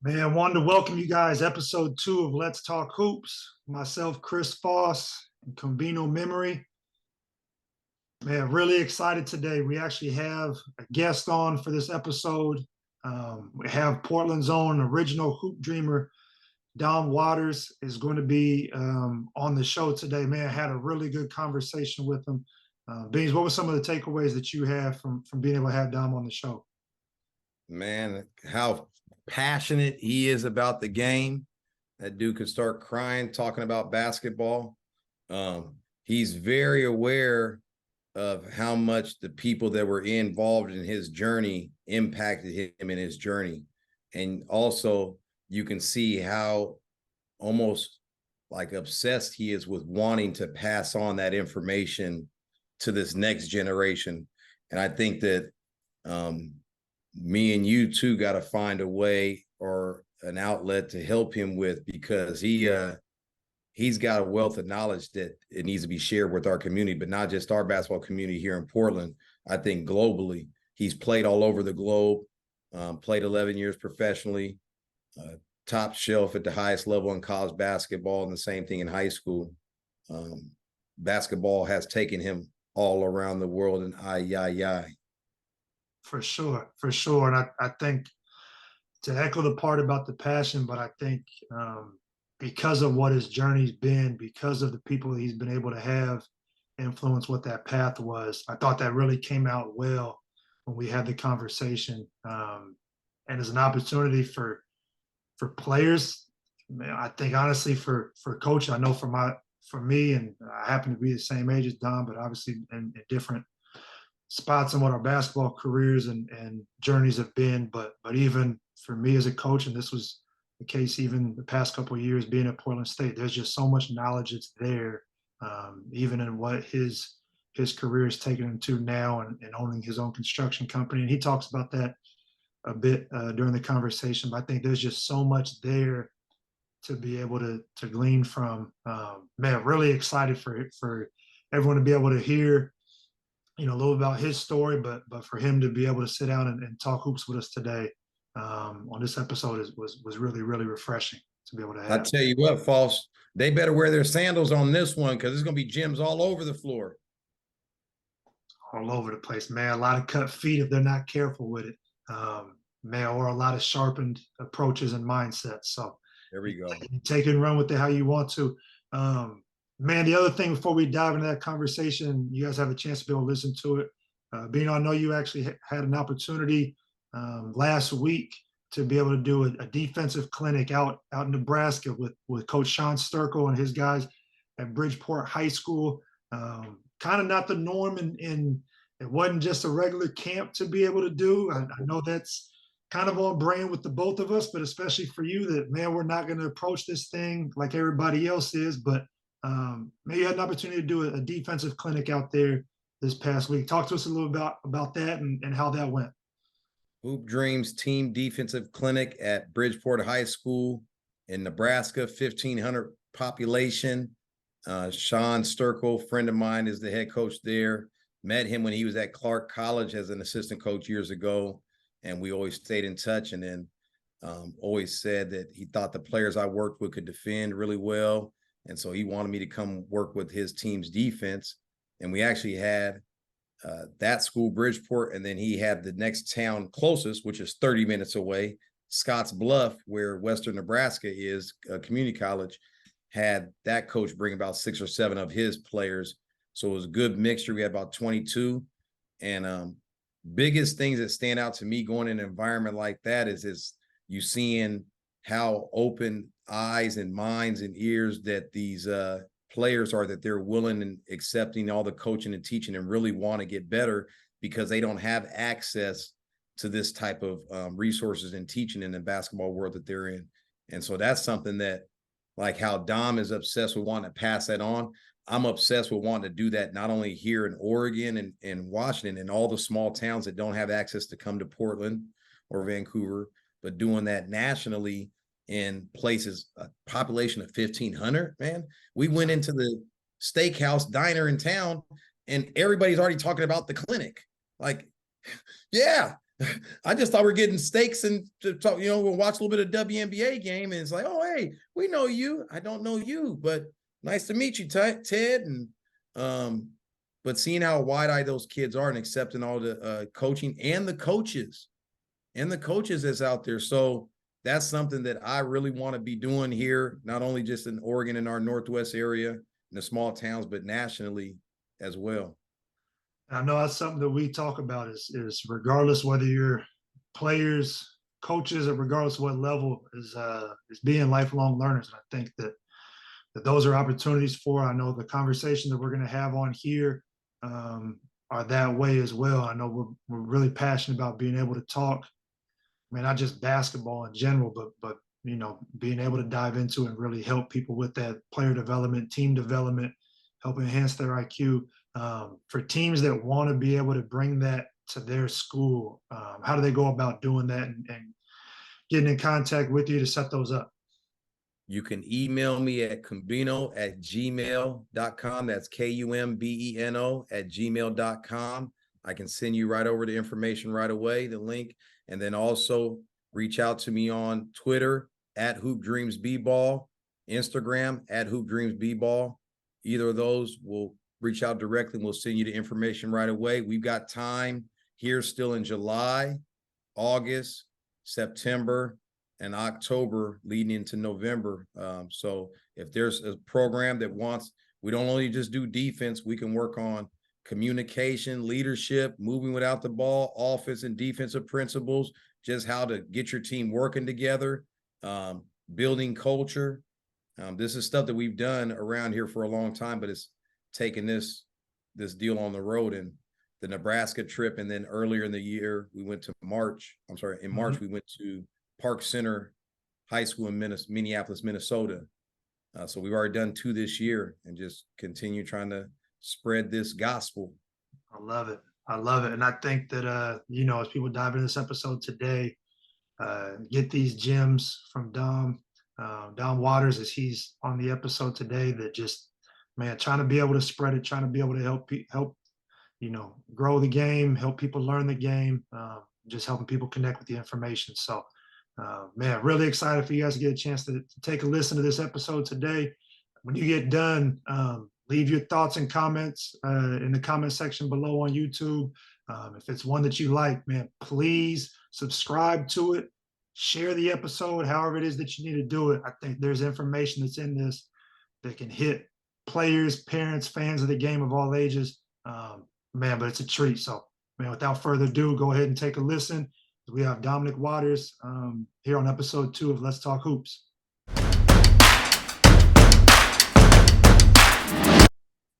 Man, wanted to welcome you guys. Episode 2 of Let's Talk Hoops. Myself, Chris Foss, and Kumbeno Memory. Man, really excited today. We actually have a guest on for this episode. We have Portland's own original hoop dreamer, Dom Waters, is going to be on the show today. Man, I had a really good conversation with him. Beans, what were some of the takeaways that you have from being able to have Dom on the show? Man, how passionate he is about the game. That dude could start crying talking about basketball. He's very aware of how much the people that were involved in his journey impacted him in his journey. And also you can see how almost like obsessed he is with wanting to pass on that information to this next generation. And I think that me and you too got to find a way or an outlet to help him with, because he's got a wealth of knowledge that it needs to be shared with our community, but not just our basketball community here in Portland. I think globally, he's played all over the globe, played 11 years professionally, top shelf at the highest level in college basketball, and the same thing in high school. Basketball has taken him all around the world, and For sure. And I think, to echo the part about the passion, but I think because of what his journey's been, because of the people he's been able to have influence what that path was, I thought that really came out well when we had the conversation. And as an opportunity for players, I think honestly for coach, I know for me, and I happen to be the same age as Don, but obviously in different spots in what our basketball careers and journeys have been. But even for me as a coach, and this was the case even the past couple of years being at Portland State, there's just so much knowledge that's there, even in what his career has taken him to now, and owning his own construction company. And he talks about that a bit during the conversation. But I think there's just so much there to be able to glean from. Man, really excited for everyone to be able to hear, a little about his story, but for him to be able to sit down and talk hoops with us today on this episode was really, really refreshing to be able to have. I tell you what, Foss, they better wear their sandals on this one, because there's going to be gems all over the floor. All over the place, man. A lot of cut feet if they're not careful with it, man, or a lot of sharpened approaches and mindsets. So there we go. Take it and run with it how you want to. Man, the other thing before we dive into that conversation, you guys have a chance to be able to listen to it. Beno, I know you actually had an opportunity last week to be able to do a defensive clinic out in Nebraska with Coach Sean Sturkle and his guys at Bridgeport High School. Kind of not the norm, and it wasn't just a regular camp to be able to do. I know that's kind of on brand with the both of us, but especially for you, that, man, we're not going to approach this thing like everybody else is. But maybe you had an opportunity to do a defensive clinic out there this past week. Talk to us a little about that and how that went. Hoop Dreams Team Defensive Clinic at Bridgeport High School in Nebraska, 1,500 population. Sean Sturkle, friend of mine, is the head coach there. Met him when he was at Clark College as an assistant coach years ago, and we always stayed in touch. And then always said that he thought the players I worked with could defend really well. And so he wanted me to come work with his team's defense. And we actually had that school, Bridgeport, and then he had the next town closest, which is 30 minutes away, Scotts Bluff, where Western Nebraska is, a community college, had that coach bring about 6 or 7 of his players. So it was a good mixture. We had about 22. And biggest things that stand out to me going in an environment like that is you seeing how open eyes and minds and ears that these players are, that they're willing and accepting all the coaching and teaching and really want to get better, because they don't have access to this type of resources and teaching in the basketball world that they're in. And so that's something that, like how Dom is obsessed with wanting to pass that on, I'm obsessed with wanting to do that, not only here in Oregon and Washington and all the small towns that don't have access to come to Portland or Vancouver, but doing that nationally in places, a population of 1,500, man. We went into the steakhouse diner in town and everybody's already talking about the clinic. Like, yeah, I just thought we're getting steaks and to talk, we'll watch a little bit of WNBA game. And it's like, oh, hey, we know you. I don't know you, but nice to meet you, Ted. And, but seeing how wide-eyed those kids are and accepting all the coaching and the coaches that's out there. So that's something that I really want to be doing here, not only just in Oregon in our Northwest area, in the small towns, but nationally as well. I know that's something that we talk about is regardless whether you're players, coaches, or regardless of what level is being lifelong learners. And I think that those are opportunities for, I know the conversation that we're going to have on here are that way as well. I know we're really passionate about being able to talk, I mean, not just basketball in general, but being able to dive into and really help people with that player development, team development, help enhance their IQ. For teams that want to be able to bring that to their school, how do they go about doing that and getting in contact with you to set those up? You can email me at kumbeno@gmail.com. That's KUMBENO@gmail.com. I can send you right over the information right away, the link, and then also reach out to me on Twitter at Hoop Dreams B-Ball, Instagram at Hoop Dreams B-Ball. Either of those will reach out directly and we'll send you the information right away. We've got time here still in July, August, September, and October leading into November. So if there's a program that wants, we don't only just do defense, we can work on communication, leadership, moving without the ball, offense and defensive principles, just how to get your team working together, building culture. This is stuff that we've done around here for a long time, but it's taken this deal on the road. And the Nebraska trip, and then earlier in the year, we went to March, we went to Park Center High School in Minneapolis, Minnesota. So we've already done 2 this year and just continue trying to spread this gospel. I love it. And I think that, as people dive into this episode today, get these gems from Dom Waters as he's on the episode today, that just, man, trying to be able to spread it, trying to be able to help grow the game, help people learn the game, just helping people connect with the information. So, man, really excited for you guys to get a chance to take a listen to this episode today. When you get done, leave your thoughts and comments in the comment section below on YouTube. If it's one that you like, man, please subscribe to it, share the episode, however it is that you need to do it. I think there's information that's in this that can hit players, parents, fans of the game of all ages. Man, but it's a treat. So, man, without further ado, go ahead and take a listen. We have Dominic Waters here on episode 2 of Let's Talk Hoops.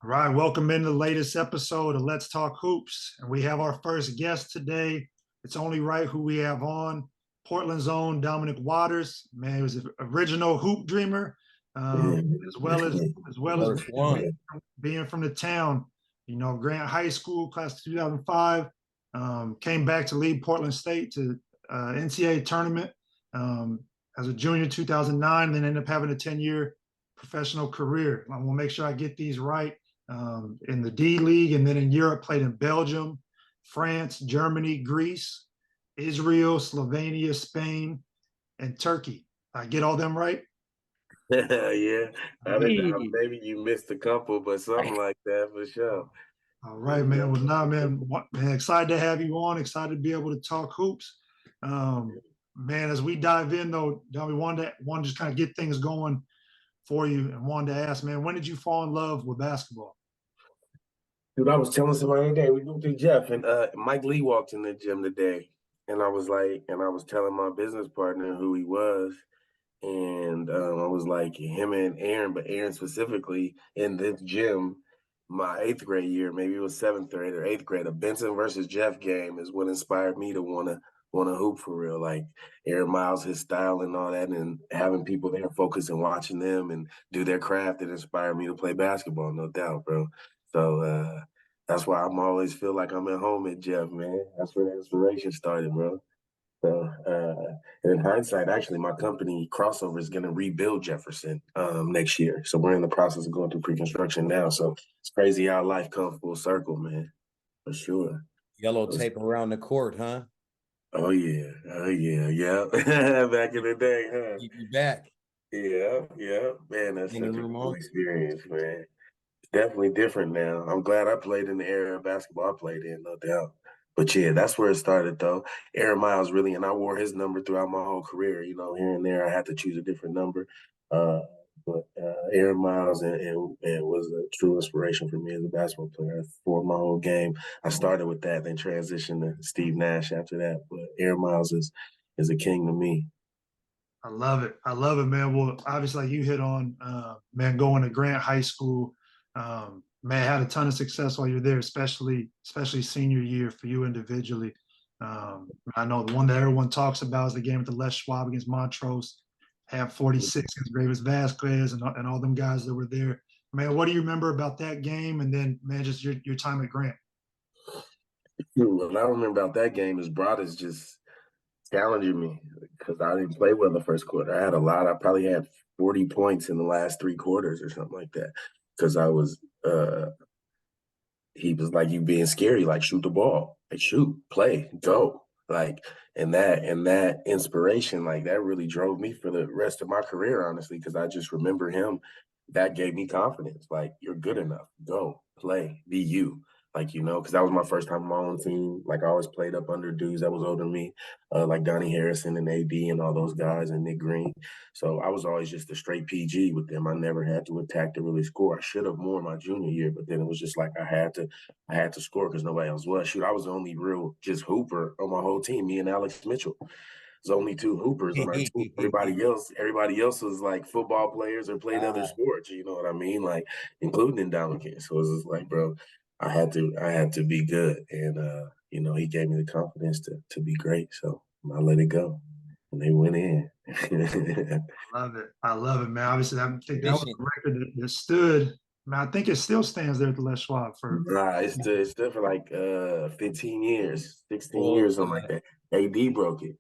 All right, welcome into the latest episode of Let's Talk Hoops. And we have our first guest today. It's only right who we have on. Portland's own Dominic Waters. Man, he was an original hoop dreamer, as well as being from the town. Grant High School, class of 2005. Came back to lead Portland State to NCAA tournament as a junior 2009, then ended up having a 10-year professional career. I want to make sure I get these right. In the D League, and then in Europe, played in Belgium, France, Germany, Greece, Israel, Slovenia, Spain, and Turkey. I get all them right? Yeah. I don't know, maybe you missed a couple, but something like that for sure. All right, man. Well, now, man, excited to have you on. Excited to be able to talk hoops. Man, as we dive in, though, we wanted to just kind of get things going for you, and wanted to ask, man, when did you fall in love with basketball? Dude, I was telling somebody today, we go through Jeff, and Mike Lee walked in the gym today, and I was telling my business partner who he was, and I was like, him and Aaron, but Aaron specifically in this gym, my 8th grade year, maybe it was 7th grade or 8th grade, a Benson versus Jeff game is what inspired me to want to hoop for real. Like Aaron Miles, his style and all that, and having people there focus and watching them and do their craft, it inspired me to play basketball, no doubt, bro. So that's why I'm always feel like I'm at home at Jeff, man. That's where the inspiration started, bro. So in hindsight, actually, my company Crossover is going to rebuild Jefferson next year. So we're in the process of going through pre-construction now. So it's crazy how life comes full circle, man, for sure. Yellow tape around the court, huh? Oh yeah, yeah. Back in the day, huh? Keep you back Yeah, yeah. Man, that's in the such a room cool on. experience, man. It's definitely different now. I'm glad I played in the era of basketball I played in, no doubt. But yeah, that's where it started though. Aaron Miles really, and I wore his number throughout my whole career. You know, here and there I had to choose a different number. Uh, but Aaron Miles and was a true inspiration for me as a basketball player for my whole game. I started with that, then transitioned to Steve Nash after that. But Aaron Miles is a king to me. I love it. I love it, man. Well, obviously, like you hit on, man, going to Grant High School, man, had a ton of success while you're there, especially senior year for you individually. I know the one that everyone talks about is the game with the Les Schwab against Montrose. Had 46 against Gravis Vasquez and all them guys that were there. Man, what do you remember about that game? And then, man, just your time at Grant. What I remember about that game is Broadus just challenging me because I didn't play well the first quarter. I had a lot. I probably had 40 points in the last three quarters or something like that because I was he was like, you being scary, like shoot the ball, like shoot, play, go. Like and that inspiration, like that really drove me for the rest of my career, honestly, because I just remember him. That gave me confidence. Like, you're good enough. Go, play, be you. Like, because that was my first time on my own team. Like, I always played up under dudes that was older than me, like Donnie Harrison and AD and all those guys and Nick Green. So I was always just a straight PG with them. I never had to attack to really score. I should have more my junior year, but then it was just like I had to score because nobody else was. Shoot, I was the only real just hooper on my whole team, me and Alex Mitchell. There's only two hoopers on our team. Everybody else was like football players or played other Wow. sports. You know what I mean? Like including in Dominic. So it was just like, bro, I had to be good, and he gave me the confidence to be great. So I let it go, and they went in. I love it. I love it, man. Obviously, I think that was Efficient. a record that stood. Man, I think it still stands there at the Les Schwab for. Nah, it's stood for like 15 years, 16 Well, years, something like that. AD broke it.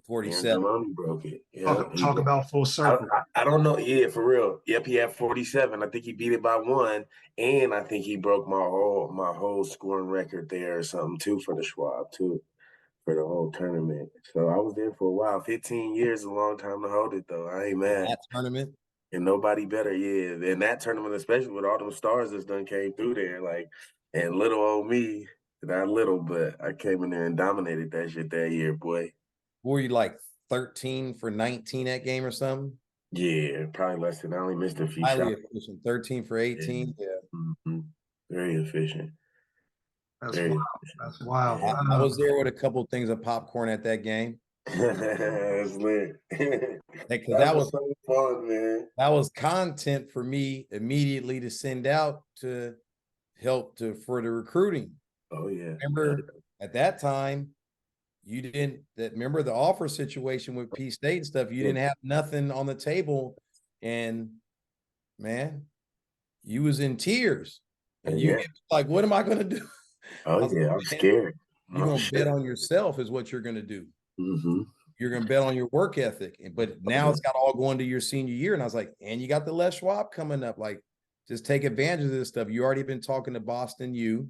Aaron 47. Deloney broke it. Yeah, Talk about full circle. I don't know. Yeah, for real. Yep, he had 47. I think he beat it by one, and I think he broke my whole scoring record there or something too for the Schwab too for the whole tournament. So I was there for a while. 15 years is a long time to hold it though. I ain't mad. That tournament. And nobody better. Yeah, in that tournament, especially with all those stars that's done came through there, like and little old me, not little, but I came in there and dominated that shit that year, boy. Were you like 13 for 19 that game or something? Yeah, probably less than I only missed a few Highly shots. efficient. 13 for Yeah. 18. Yeah. Very efficient. That's wild. Very That's wild. efficient. I was there with a couple of things of popcorn at that game. Yeah. That's lit. Because That was so fun, man. that was content for me immediately to send out to help to for the recruiting. Oh yeah. Remember at that time, you didn't remember the offer situation with P State and stuff. You didn't have nothing on the table, and man, you was in tears, and you Yeah. like, what am I going to do? Oh yeah. I'm scared. You're I'm going to bet sure. on yourself is what you're going to do. Mm-hmm. You're going to bet on your work ethic. But now it's got all going to your senior year. And I was like, and you got the Les Schwab coming up. Like, just take advantage of this stuff. You already been talking to Boston U,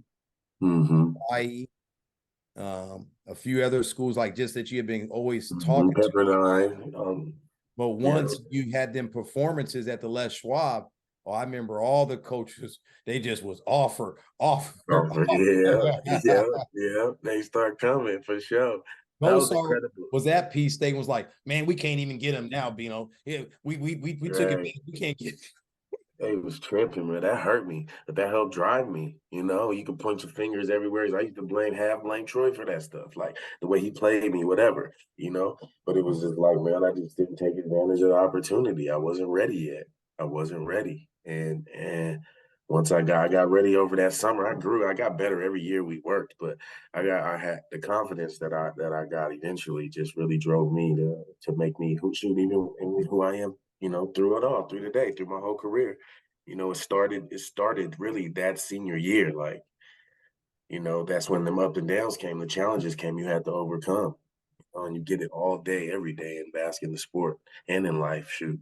Mm-hmm. Hawaii, a few other schools like just that you have been always Mm-hmm. talking to. Pepperdine. But Yeah. once you had them performances at the Les Schwab, I remember all the coaches, they just was offer. Yeah. Yeah. Yeah. They start coming for sure. That was Bosar incredible. was at P State was like, man, we can't even get him now, Beno. Yeah, we took it. Right. We can't get. It was tripping, man. That hurt me, but that helped drive me. You could point your fingers everywhere. I used to blame Troy for that stuff, like the way he played me, whatever. But it was just like, man, I just didn't take advantage of the opportunity. I wasn't ready yet. I wasn't ready, and once I got ready over that summer, I grew. I got better every year we worked, but I had the confidence that I got eventually just really drove me to make me who I am. Through it all, through the day, through my whole career. It started really that senior year. Like, that's when them up and downs came, the challenges came you had to overcome. And you get it all day, every day in the sport and in life. Shoot,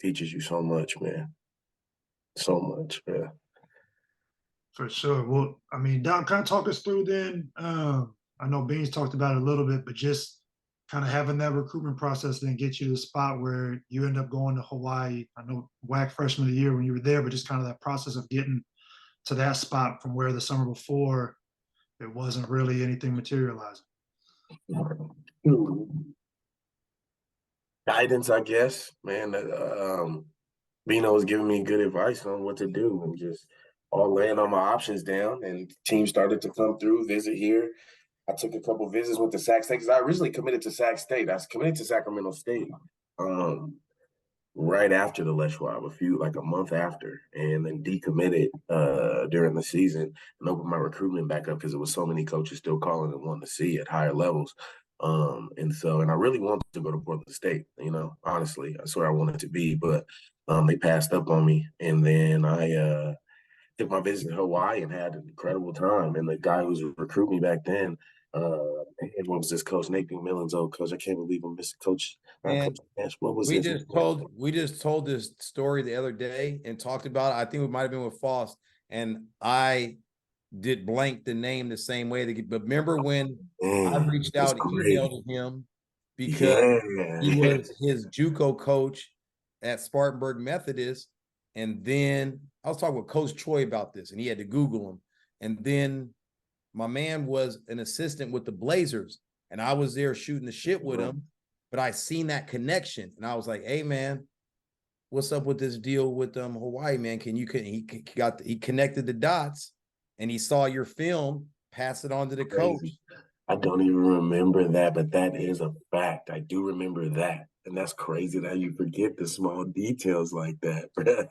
teaches you so much, man. So much, man. For sure. Well, I mean, Don, kind of talk us through then. I know Beans talked about it a little bit, but just kind of having that recruitment process then get you to the spot where you end up going to Hawaii. I know WAC freshman of the year when you were there, but just kind of that process of getting to that spot from where the summer before it wasn't really anything materializing. Guidance, I guess, man. Beno was giving me good advice on what to do and just all laying all my options down. And teams started to come through, visit here. I took a couple visits with the Sac State because I originally committed to Sac State. I was committed to Sacramento State right after the Les Schwab, like a month after, and then decommitted during the season and opened my recruitment back up because there was so many coaches still calling and wanting to see at higher levels. And I really wanted to go to Portland State, honestly. That's where I wanted to be, but they passed up on me. And then I took my visit to Hawaii and had an incredible time. And the guy who was recruiting me back then, and what was this coach, Nate McMillan's old coach? I can't believe I missed coach. And Coach Nash. What was we this? just told this story the other day and talked about it. I think it might have been with Foss, and I did blank the name the same way. But remember when I reached out and emailed him because he was his JUCO coach at Spartanburg Methodist, and then I was talking with Coach Troy about this, and he had to Google him. And then my man was an assistant with the Blazers, and I was there shooting the shit with him. But I seen that connection, and I was like, "Hey, man, what's up with this deal with Hawaii, man? He connected the dots, and he saw your film, pass it on to the coach." I don't even remember that, but that is a fact. I do remember that, and that's crazy that you forget the small details like that, bro.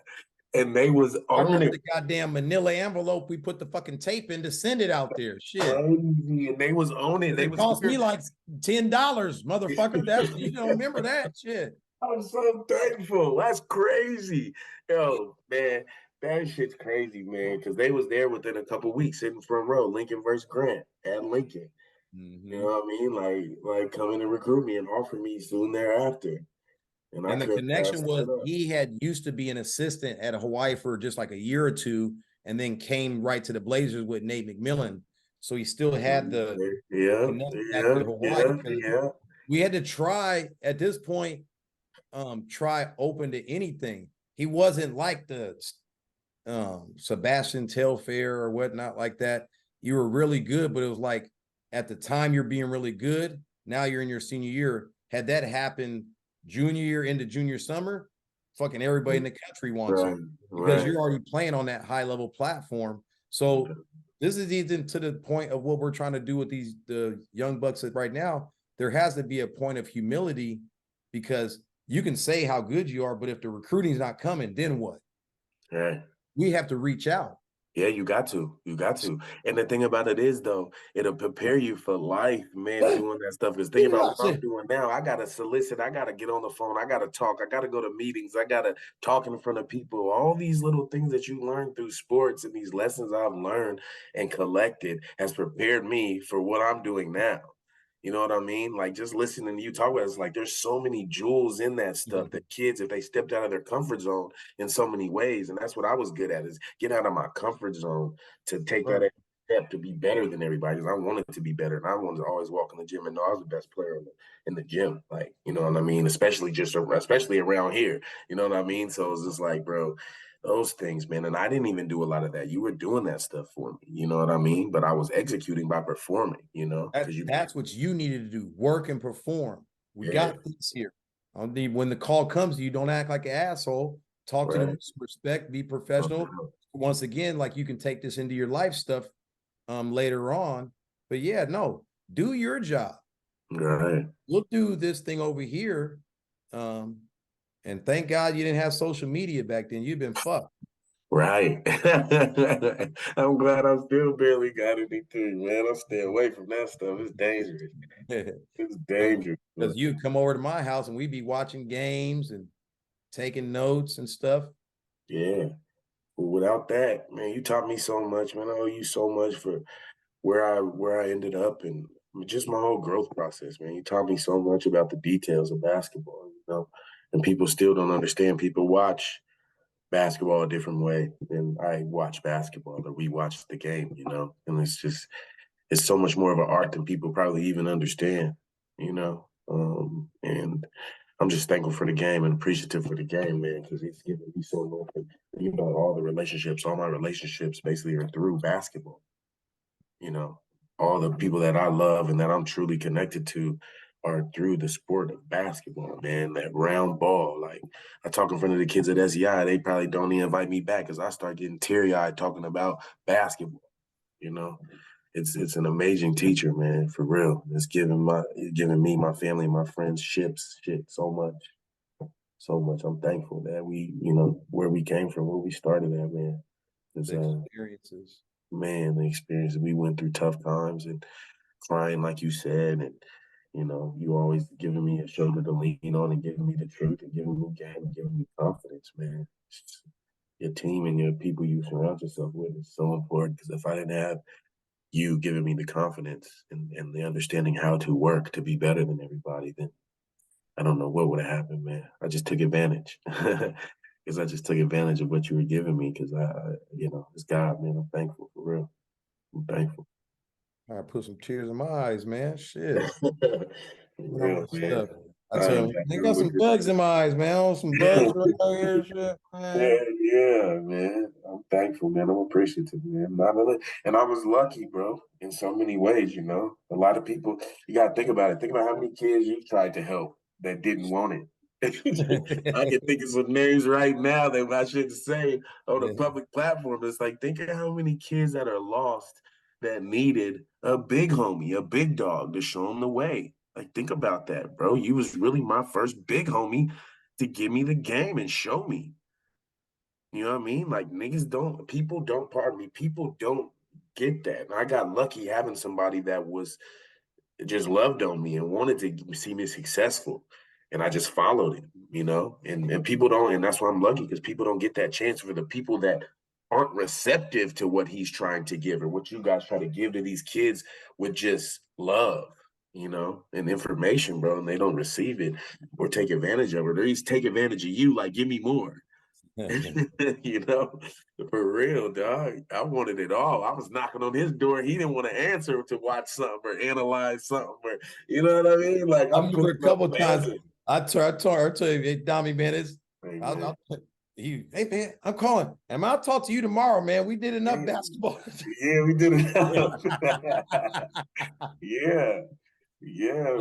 And they was on it. The goddamn manila envelope we put the fucking tape in to send it out there. Shit. Crazy. And they was on it. It cost me like $10, motherfucker. That's you don't remember that shit. I'm so thankful. That's crazy. Yo, man, that shit's crazy, man. Because they was there within a couple weeks, sitting front row, Lincoln versus Grant at Lincoln. Mm-hmm. You know what I mean? Like coming to recruit me and offer me soon thereafter. And the connection was he had used to be an assistant at Hawaii for just like a year or two, and then came right to the Blazers with Nate McMillan. So he still had the Hawaii. We had to try at this point, try open to anything. He wasn't like the Sebastian Telfair or whatnot like that. You were really good, but it was like at the time you're being really good. Now you're in your senior year. Had that happened junior year into junior summer, fucking everybody in the country wants you because you're already playing on that high level platform. So this is even to the point of what we're trying to do with the young bucks right now. There has to be a point of humility because you can say how good you are, but if the recruiting's not coming, then what? Yeah. We have to reach out. Yeah, you got to. And the thing about it is, though, it'll prepare you for life, man, doing that stuff. Because think about what I'm doing now. I got to solicit. I got to get on the phone. I got to talk. I got to go to meetings. I got to talk in front of people. All these little things that you learn through sports and these lessons I've learned and collected has prepared me for what I'm doing now. You know what I mean? Like just listening to you talk about it, it's like there's so many jewels in that stuff that kids, if they stepped out of their comfort zone in so many ways, and that's what I was good at, is get out of my comfort zone to take that step to be better than everybody. Because I wanted to be better, and I wanted to always walk in the gym and know I was the best player in the gym. Like, you know what I mean? Especially around here. You know what I mean? So it's just like, bro, those things, man. And I didn't even do a lot of that. You were doing that stuff for me. You know what I mean? But I was executing by performing, That's what you needed to do. Work and perform. We got this here. When the call comes, you don't act like an asshole. Talk to them with respect, be professional. Once again, like you can take this into your life stuff later on. But yeah, no, do your job. Right. We'll do this thing over here. And thank God you didn't have social media back then. You'd been fucked. Right. I'm glad I still barely got anything, man. I'm staying away from that stuff. It's dangerous. It's dangerous. Because you'd come over to my house and we'd be watching games and taking notes and stuff. Yeah. But without that, man, you taught me so much, man. I owe you so much for where I ended up and just my whole growth process, man. You taught me so much about the details of basketball, and people still don't understand. People watch basketball a different way than I watch basketball, or we watch the game, and it's just it's so much more of an art than people probably even understand, and I'm just thankful for the game and appreciative for the game, man, because it's given me so much. And, all my relationships basically are through basketball. All the people that I love and that I'm truly connected to are through the sport of basketball, man. That round ball. Like, I talk in front of the kids at SEI, they probably don't even invite me back because I start getting teary-eyed talking about basketball, you know. It's an amazing teacher, man, for real. It's giving me, my family, my friends shit so much. So much. I'm thankful that where we came from, where we started at, man. It's The experiences. man, the experience. We went through tough times and crying, like you said, and you always giving me a shoulder to lean on and giving me the truth and giving me game and giving me confidence, man. Your team and your people you surround yourself with is so important, because if I didn't have you giving me the confidence and the understanding how to work to be better than everybody, then I don't know what would have happened, man. I just took advantage. Because I just took advantage of what you were giving me, because it's God, man. I'm thankful, for real. I'm thankful. I put some tears in my eyes, man. Shit. Real, Stuff. I I tell ain't him, got they nothing got some with bugs in my eyes, man. Some bugs right here, shit, man. yeah, man. I'm thankful, man. I'm appreciative, man. And I was lucky, bro, in so many ways, A lot of people, you gotta think about it. Think about how many kids you tried to help that didn't want it. I can think of some names right now that I shouldn't say on a public platform. It's like, think of how many kids that are lost that needed a big homie, a big dog to show them the way. Like, think about that, bro. You was really my first big homie to give me the game and show me. You know what I mean? Like, people don't get that. And I got lucky having somebody that was just loved on me and wanted to see me successful. And I just followed it. And people don't, and that's why I'm lucky, because people don't get that chance. For the people that aren't receptive to what he's trying to give or what you guys try to give to these kids with just love, and information, bro, and they don't receive it or take advantage of it, or at least take advantage of you, like, give me more. you know, for real, dog. I wanted it all. I was knocking on his door. He didn't want to answer to watch something or analyze something, or you know what I mean? Like, I I'm remember a putting up couple times. building. I told you, hey, Dommy, man, Hey, hey man, I'm calling. And I'll talk to you tomorrow, man. We did enough basketball. yeah, we did it. yeah,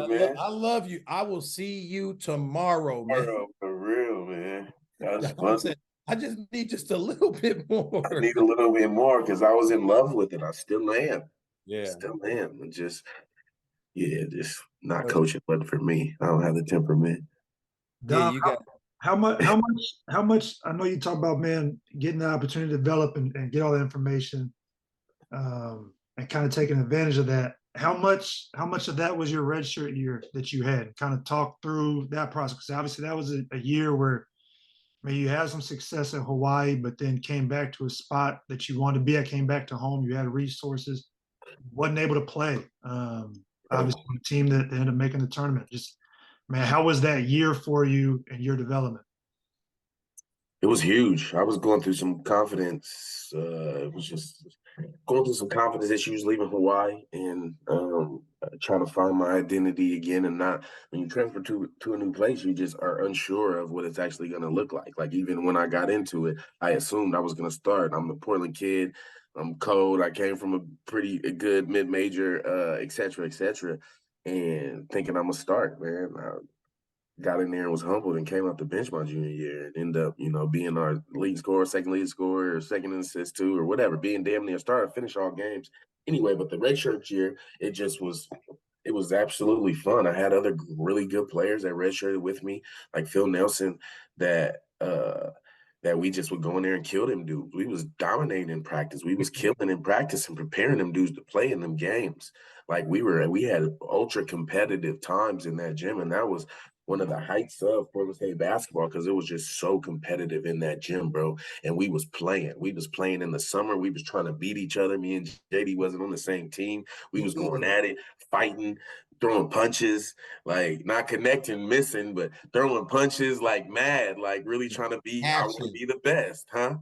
man. I love you. I will see you tomorrow, man. For real, man. That's I funny. said, I just need just a little bit more. I need a little bit more, because I was in love with it. I still am. Yeah. Still am. And just not coaching wasn't for me. I don't have the temperament. Yeah, Dom, you got how much, I know you talk about, man, getting the opportunity to develop and get all that information, and kind of taking advantage of that. How much of that was your redshirt year that you had? Kind of talk through that process. Because obviously that was a year where maybe you had some success in Hawaii, but then came back to a spot that you wanted to be at, came back to home, you had resources, wasn't able to play. Obviously on a team that ended up making the tournament. Just, man, how was that year for you and your development? It was huge. I was going through some confidence. It was just going through some confidence issues leaving Hawaii, and trying to find my identity again. And not, when you transfer to a new place, you just are unsure of what it's actually going to look like. Like, even when I got into it, I assumed I was going to start. I'm a Portland kid. I'm cold. I came from a pretty good mid-major, et cetera, and thinking I'm going to start, man. Got in there and was humbled and came off the bench my junior year and ended up, being our league scorer, second lead scorer, or second in assist too, or whatever, being damn near a starter, finish all games. Anyway, but the redshirt year, it was absolutely fun. I had other really good players that redshirted with me, like Phil Nelson, that we just would go in there and kill them dudes. We was dominating in practice. We was killing in practice and preparing them dudes to play in them games. Like, we had ultra competitive times in that gym, and that was one of the heights of Portland State basketball, because it was just so competitive in that gym, bro. And we was playing. We was playing in the summer. We was trying to beat each other. Me and JD wasn't on the same team. We was going at it, fighting, throwing punches, like not connecting, missing, but throwing punches like mad, like really trying to be, I want to Passion. be the best, huh?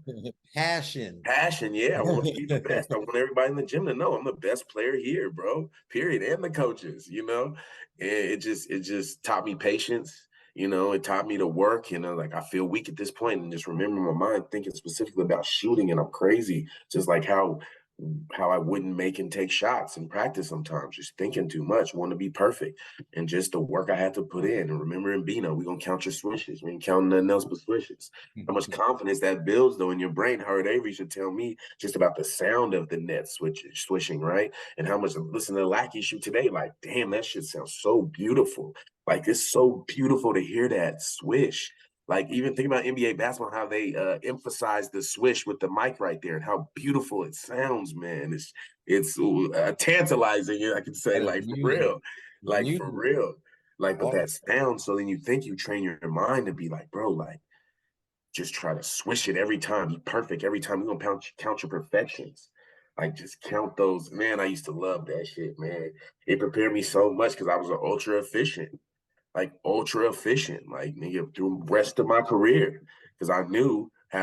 Passion. Passion, yeah. I want to be the best. I want everybody in the gym to know I'm the best player here, bro. Period. And the coaches, And it just taught me patience. It taught me to work. Like I feel weak at this point, and just remember my mind thinking specifically about shooting, and I'm crazy. Just like how I wouldn't make and take shots in practice sometimes, just thinking too much, want to be perfect, and just the work I had to put in. And remember in Beno, we're gonna count your swishes. We ain't counting nothing else but swishes. How much confidence that builds though in your brain. Howard Avery should tell me just about the sound of the net swishing, right? And how much listen to Lackey shoot today, like, damn, that shit sounds so beautiful. Like it's so beautiful to hear that swish. Like even think about NBA basketball, how they emphasize the swish with the mic right there, and how beautiful it sounds, man. It's tantalizing, I can say, That is like for music. real, like for Music. real, like with Oh, that sound. So then you think you train your mind to be like, bro, like just try to swish it every time, be perfect every time. You're gonna count your perfections. Like just count those. Man, I used to love that shit, man. It prepared me so much because I was an ultra efficient, like nigga, through the rest of my career. Because I knew I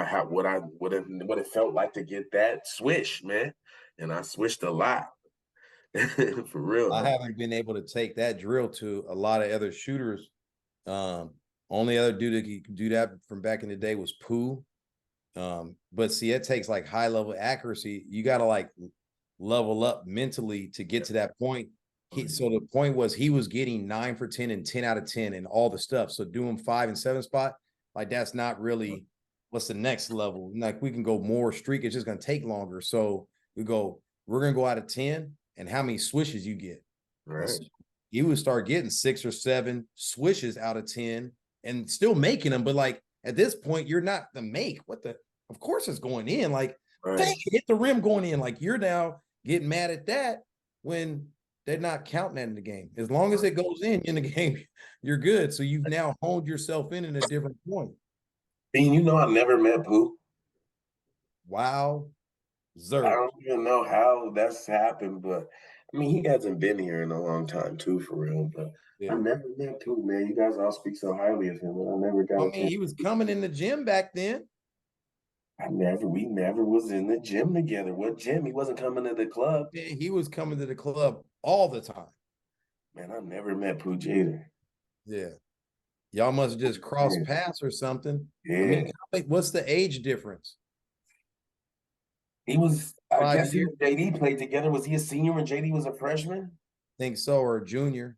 had what it felt like to get that swish, man. And I swished a lot. For real I though. haven't been able to take that drill to a lot of other shooters. Only other dude that could do that from back in the day was Pooh. But see, it takes like high level accuracy. You got to like level up mentally to get to that point. So the point was he was getting 9 for 10 and 10 out of 10 and all the stuff. So doing 5 and 7 spot, like that's not really what's the next level. Like we can go more streak. It's just going to take longer. So we're going to go out of 10 and how many swishes you get. Right. So you would start getting 6 or 7 swishes out of 10 and still making them. But like at this point, you're not the make. Of course it's going in. Like, Right. dang, hit the rim going in. Like you're now getting mad at that when they're not counting that in the game. As long as it goes in the game, you're good. So you've now honed yourself in a different point. And I never met Pooh. Wow. I Zerk. don't even know how that's happened, but I mean, he hasn't been here in a long time too, for real. But I Yeah. never met Pooh, man. You guys all speak so highly of him, but I never got I a mean, chance. he was coming in the gym back then. We never was in the gym together. What gym? He wasn't coming to the club. Man, he was coming to the club all the time. Man, I never met Pooh Jader. Yeah. Y'all must just cross Man, paths or something. I yeah, mean, what's the age difference? he was. I 5 guess he years? and JD played together. Was he a senior when JD was a freshman? Think so, or junior.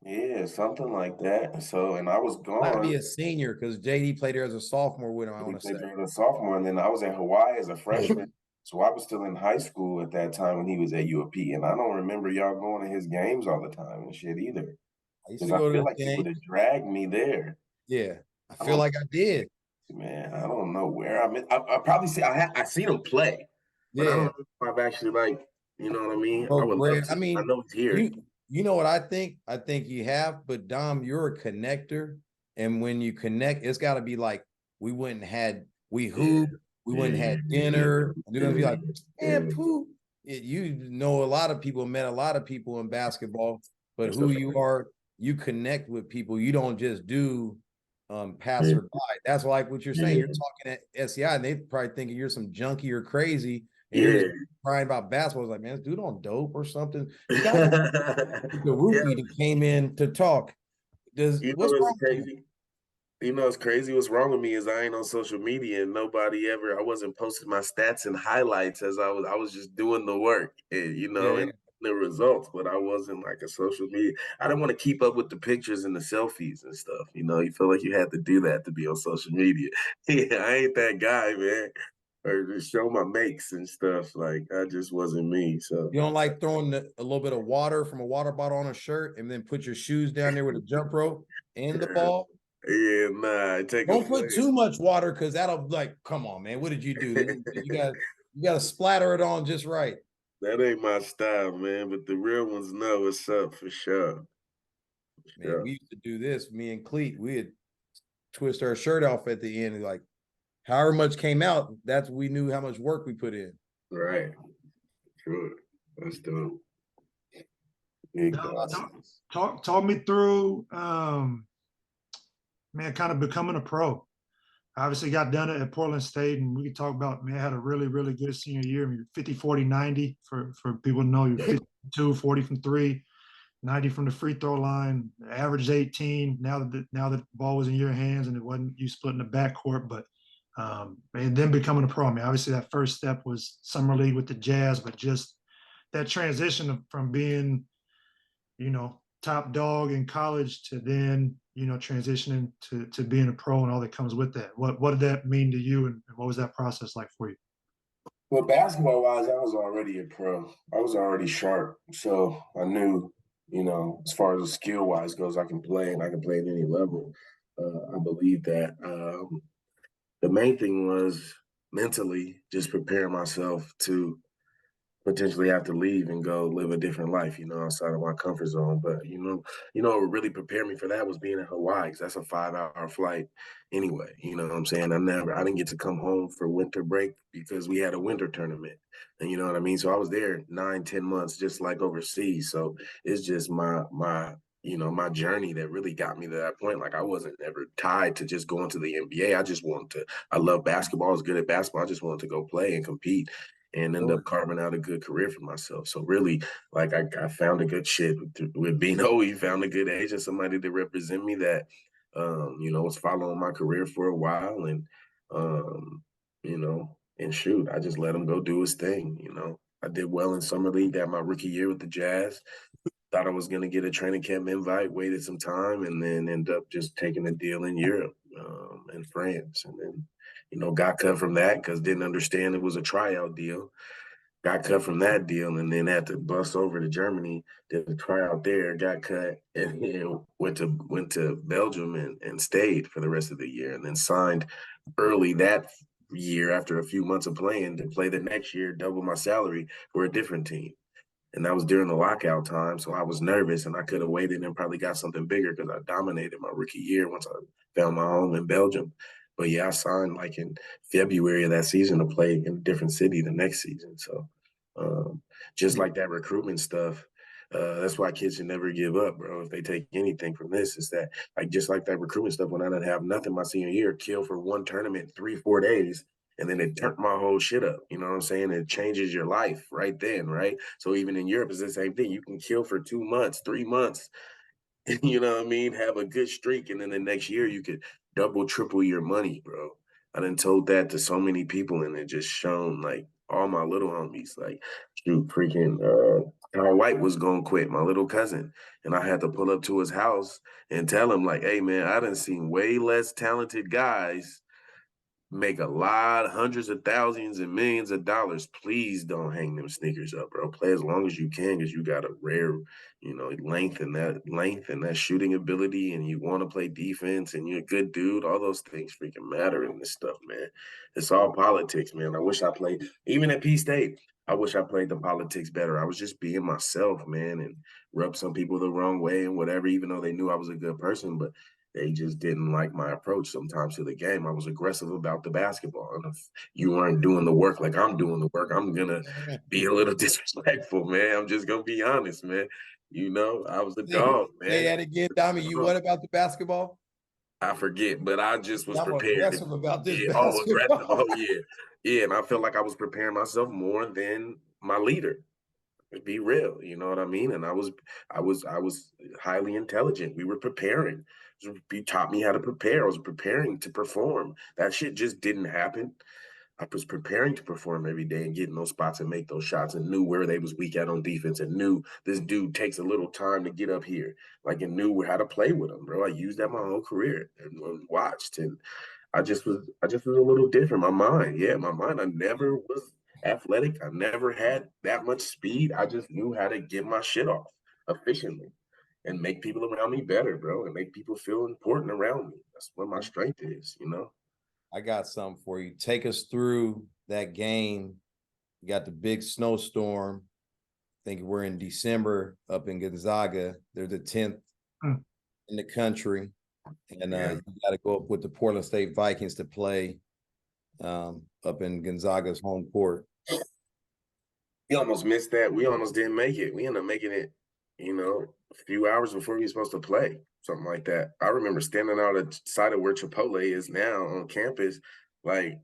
Yeah, something like that. So, and I was Might be gone. a senior because JD played there as a sophomore with him, I He want to say. played there as a sophomore, and then I was at Hawaii as a freshman. So I was still in high school at that time when he was at UOP, and I don't remember y'all going to his games all the time and shit either. I used Because to I go to feel the like he would game. have dragged me there. Yeah, I I feel don't, like I did. man. I don't know where I'm. I probably see. I seen him play, but I don't Yeah, know if I've actually you know what I mean. I broke would love bread. I to. I mean, know he's here. you know what I think? I think you have, but Dom, you're a connector, and when you connect, it's got to be like we Yeah, hoop, we went and had dinner, and they're gonna be like, man, yeah. poo. You know a lot of people, met a lot of people in basketball, but That's who the you are, you connect with people. You don't just do yeah, passerby. That's like what you're saying. yeah. You're talking at SEI, and they probably thinking you're some junkie or crazy, and you're Yeah. just crying about basketball. It's like, man, this dude on dope or something. You got the Yeah, rookie that came in to talk. What's it's wrong with you? crazy. It's crazy. What's wrong with me is I ain't on social media and I wasn't posting my stats and highlights as I was just doing the work and, Yeah, and the results, but I wasn't like a social media. I didn't want to keep up with the pictures and the selfies and stuff. You feel like you had to do that to be on social media. Yeah, I ain't that guy, man. Or to show my makes and stuff. Like I just wasn't me. So you don't like throwing a little bit of water from a water bottle on a shirt and then put your shoes down there with a jump rope and the ball. yeah, nah, take a Don't put play. too much water because that'll like, come on, man. What did you do? You got to splatter it on just right. That ain't my style, man. But the real ones know what's up for sure. Man, Yeah, we used to do this. Me and Cleet, we'd twist our shirt off at the end, and like however much came out, that's we knew how much work we put in. right. Sure. That's dope. Big Talk, process. talk me through, man, kind of becoming a pro. Obviously got done it at Portland State, and we can talk about, man, had a really, really good senior year. I mean, 50, 40, 90 for people to know. You're 52, 40 from three, 90 from the free throw line, average 18. Now that the ball was in your hands and it wasn't you splitting the backcourt, but and then becoming a pro. I mean, obviously that first step was summer league with the Jazz, but just that transition from being, top dog in college to then, transitioning to being a pro and all that comes with that. What did that mean to you, and what was that process like for you? Well, basketball wise, I was already a pro. I was already sharp. So I knew, as far as skill wise goes, I can play and I can play at any level. I believe that. The main thing was mentally just preparing myself to potentially have to leave and go live a different life, outside of my comfort zone. But what really prepared me for that was being in Hawaii, because that's a 5-hour flight anyway. You know what I'm saying? I didn't get to come home for winter break because we had a winter tournament. And you know what I mean? So I was there 9, 10 months, just like overseas. So it's just my journey that really got me to that point. Like, I wasn't ever tied to just going to the NBA. I love basketball. I was good at basketball. I just wanted to go play and compete and end up carving out a good career for myself. So really, like, I found a good shit with Beno. He found a good agent, somebody to represent me that, was following my career for a while. And, and shoot, I just let him go do his thing. I did well in summer league that my rookie year with the Jazz. Thought I was going to get a training camp invite, waited some time, and then end up just taking a deal in Europe and France. And then, got cut from that because didn't understand it was a tryout deal. Got cut from that deal and then had to bus over to Germany, did a tryout there, got cut, and went to Belgium and stayed for the rest of the year, and then signed early that year after a few months of playing to play the next year, double my salary for a different team. And that was during the lockout time. So I was nervous and I could have waited and probably got something bigger because I dominated my rookie year once I found my home in Belgium. But yeah, I signed like in February of that season to play in a different city the next season. So just like that recruitment stuff, that's why kids should never give up, bro. If they take anything from this, is that, like, just like that recruitment stuff, when I didn't have nothing my senior year, kill for one tournament, 3-4 days, and then it turned my whole shit up. You know what I'm saying? It changes your life right then, right? So even in Europe, it's the same thing. You can kill for 2 months, 3 months, you know what I mean? Have a good streak, and then the next year you could double, triple your money, bro. I done told that to so many people, and it just shown, like, all my little homies, like, shoot, freaking Kyle White was gonna quit, my little cousin, and I had to pull up to his house and tell him, like, hey man, I done seen way less talented guys make a lot, hundreds of thousands and millions of dollars. Please don't hang them sneakers up, bro. Play as long as you can, because you got a rare, length and that shooting ability, and you want to play defense, and you're a good dude. All those things freaking matter in this stuff, man. It's all politics, man. I wish I played, even at P State, I wish I played the politics better. I was just being myself, man, and rubbed some people the wrong way and whatever, even though they knew I was a good person. But they just didn't like my approach sometimes to the game. I was aggressive about the basketball. And if you weren't doing the work like I'm doing the work, I'm going to be a little disrespectful, man. I'm just going to be honest, man. I was a dog, man. Say that again, Dommy. You what about the basketball? I forget, but I just was I'm prepared. aggressive about this basketball. basketball. Oh, yeah. Yeah, and I felt like I was preparing myself more than my leader. Be real, you know what I mean? And I was highly intelligent. We were preparing. You taught me how to prepare. I was preparing to perform. That shit just didn't happen. I was preparing to perform every day and get in those spots and make those shots, and knew where they was weak at on defense, and knew this dude takes a little time to get up here. Like, and knew how to play with him, bro. I used that my whole career and watched, and I just was a little different. My mind. I never was athletic. I never had that much speed. I just knew how to get my shit off efficiently and make people around me better, bro, and make people feel important around me. That's what my strength is, I got something for you. Take us through that game. You got the big snowstorm. I think we're in December up in Gonzaga. They're the 10th in the country. And you got to go up with the Portland State Vikings to play up in Gonzaga's home court. We almost missed that. We almost didn't make it. We ended up making it, you know, a few hours before we were supposed to play, something like that. I remember standing out at the side of where Chipotle is now on campus, like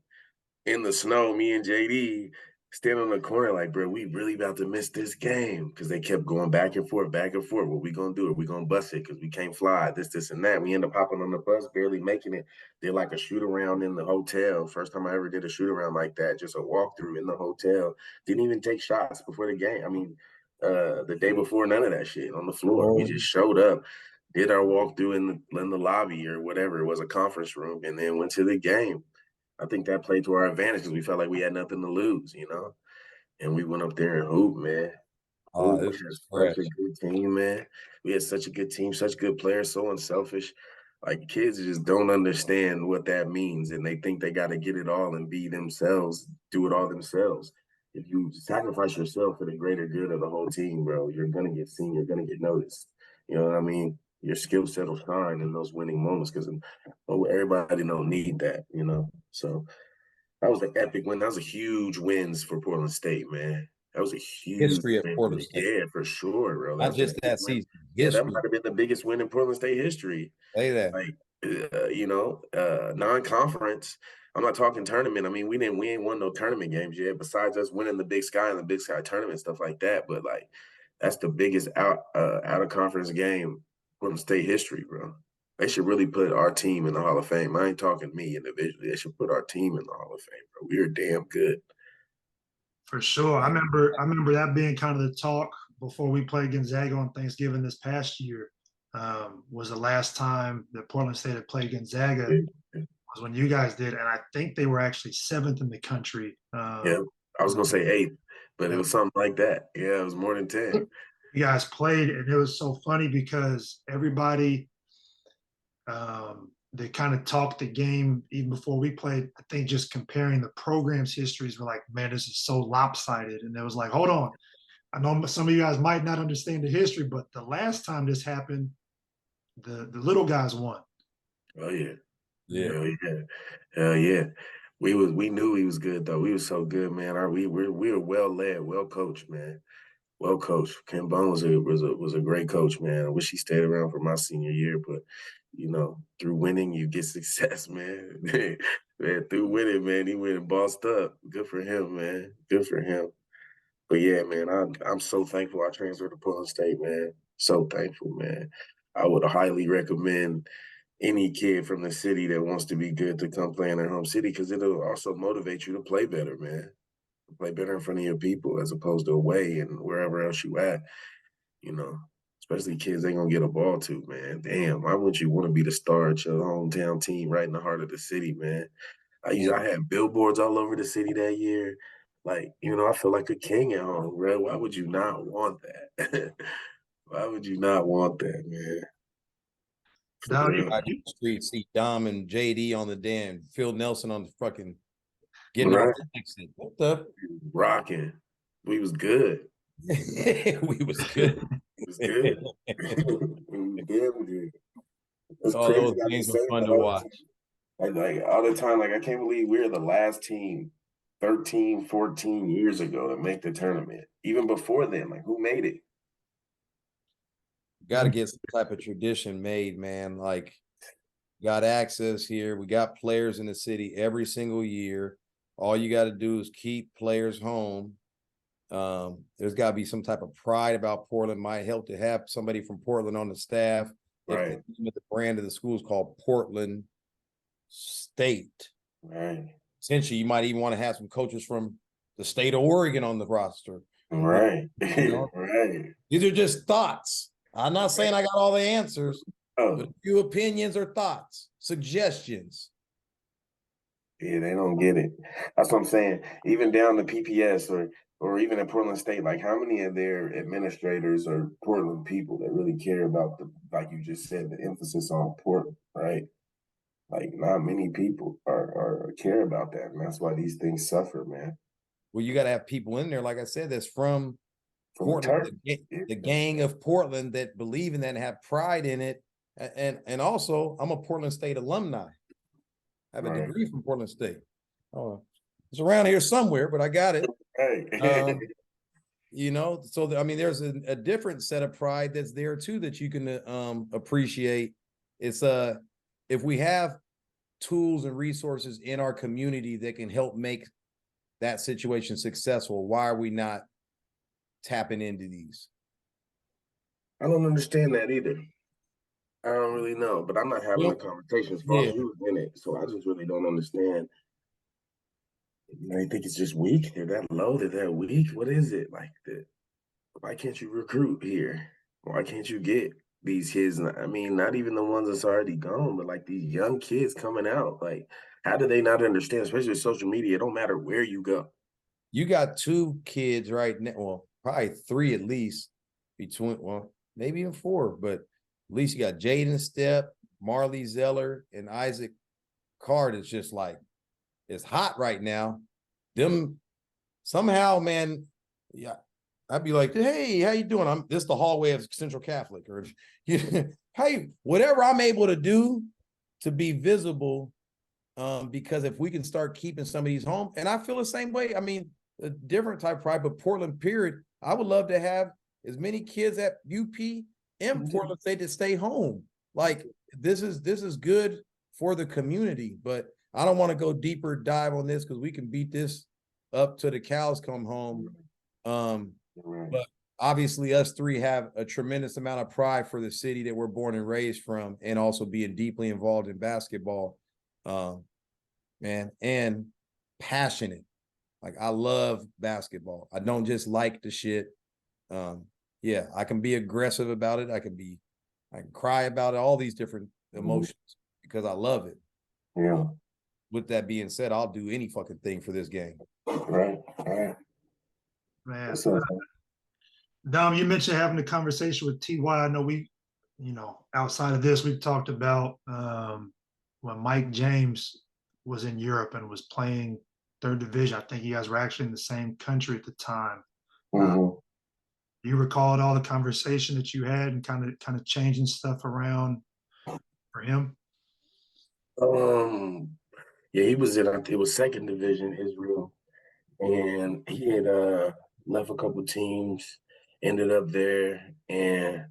in the snow, me and JD standing on the corner, like, bro, we really about to miss this game because they kept going back and forth, back and forth. What we gonna do? Are we gonna bust it? Because we can't fly, this, and that. We end up hopping on the bus, barely making it. Did like a shoot around in the hotel. First time I ever did a shoot around like that, just a walkthrough in the hotel. Didn't even take shots before the game. I mean, the day before, none of that shit on the floor. We just showed up, did our walkthrough in the lobby or whatever. It was a conference room, and then went to the game. I think that played to our advantage because we felt like we had nothing to lose, you know? And we went up there and hoop, man. Hoop. It We was just had fresh. such a good team, man. We had such a good team, such good players, so unselfish. Like kids just don't understand what that means, and they think they got to get it all and be themselves, do it all themselves. If you sacrifice yourself for the greater good of the whole team, bro, you're gonna get seen, you're gonna get noticed. You know what I mean? Your skill set will shine in those winning moments because everybody don't need that, you know. So that was an epic win. That was a huge wins for Portland State, man. That was a huge History of win. Portland State. Yeah, for sure, bro. That Not was the just biggest that win. season. Yeah, that History. might have been the biggest win in Portland State history. Say that. Like, non-conference. I'm not talking tournament. I mean, we ain't won no tournament games yet. Besides us winning the Big Sky and the Big Sky tournament stuff like that. But like, that's the biggest out of conference game Portland State history, bro. They should really put our team in the Hall of Fame. I ain't talking me individually. They should put our team in the Hall of Fame, bro. We are damn good. For sure. I remember that being kind of the talk before we played Gonzaga on Thanksgiving this past year. Was the last time that Portland State had played Gonzaga was when you guys did, and I think they were actually 7th in the country. Yeah, I was gonna say 8th, but it was something like that. Yeah, it was more than 10. You guys played, and it was so funny because everybody they kind of talked the game even before we played. I think just comparing the program's histories were like, man, this is so lopsided. And it was like, hold on. I know some of you guys might not understand the history, but the last time this happened, the little guys won. Oh yeah. Yeah. Hell yeah. Hell yeah. We knew he was good though. We was so good, man. We were well led, well coached, man. Well coached. Kumbeno was a great coach, man. I wish he stayed around for my senior year, but you know, through winning you get success, man. Man, through winning, man, he went and bossed up. Good for him, man. Good for him. But yeah, man, I'm so thankful I transferred to Portland State, man. So thankful, man. I would highly recommend any kid from the city that wants to be good to come play in their home city because it'll also motivate you to play better, man. Play better in front of your people as opposed to away and wherever else you at, you know. Especially kids they gonna get a ball to, man. Damn, why wouldn't you want to be the star at your hometown team right in the heart of the city, man? I had billboards all over the city that year. Like, you know, I feel like a king at home, bro. Why would you not want that? Why would you not want that, man? For Now, real. Out in the street, see Dom and JD on the damn, Phil Nelson on the fucking getting Right. off the exit. What the? Rocking. We was good. We was good. It was good. We was damn good. It's All crazy. those I be games were saying fun that to all the watch. time. Like all the time, like I can't believe we're the last team 13, 14 years ago to make the tournament. Even before then, like who made it? Got to get some type of tradition made, man. Like, got access here. We got players in the city every single year. All you got to do is keep players home. There's got to be some type of pride about Portland. Might help to have somebody from Portland on the staff. Right. If the brand of the school is called Portland State. Right. Essentially, you might even want to have some coaches from the state of Oregon on the roster. Right. You know? Right. These are just thoughts. I'm not saying I got all the answers, but Oh, a few opinions or thoughts, suggestions. yeah, they don't get it. That's what I'm saying. Even down to PPS or even at Portland State, like how many of their administrators are Portland people that really care about the, like you just said, the emphasis on Portland, right? Like not many people are care about that, and that's why these things suffer, man. Well, you got to have people in there, like I said, that's from From the Portland, turf. the gang of Portland that believe in that and have pride in it. And also, I'm a Portland State alumni. I have a Right. degree from Portland State. Oh, it's around here somewhere, but I got it. Hey. you know, so I mean, there's a different set of pride that's there too that you can appreciate. It's if we have tools and resources in our community that can help make that situation successful, why are we not tapping into these? I don't understand that either. I don't really know, but I'm not having Well, a conversation as far yeah, as you was in it, so I just really don't understand. I think it's just weak. They're that low. They're that weak. What is it like? Why can't you recruit here? Why can't you get these kids? I mean, not even the ones that's already gone, but like these young kids coming out. Like, how do they not understand? Especially with social media, it don't matter where you go. you got 2 kids right now, well, probably 3 at least between, well, maybe even 4, but at least you got Jaden Stepp, Marley Zeller, and Isaac Card. Is just like, it's hot right now. Them somehow, man, yeah, I'd be like, hey, how you doing? This the hallway of Central Catholic, or hey, whatever I'm able to do to be visible. Because if we can start keeping some of these home, and I feel the same way. I mean, a different type of pride, but Portland, period. I would love to have as many kids at UP in Portland say to stay home. Like this is good for the community, but I don't want to go deeper dive on this because we can beat this up till the cows come home. But obviously us 3 have a tremendous amount of pride for the city that we're born and raised from, and also being deeply involved in basketball. Man, and passionate. Like I love basketball. I don't just like the shit. Yeah, I can be aggressive about it. I can cry about it, all these different emotions because I love it. Yeah. With that being said, I'll do any fucking thing for this game. Right. Man. Dom, you mentioned having a conversation with TY. I know outside of this, we've talked about when Mike James was in Europe and was playing third division. I think you guys were actually in the same country at the time. Do you recall all the conversation that you had and kind of changing stuff around for him? Yeah, he was in, it was second division Israel, and he had left a couple teams, ended up there, and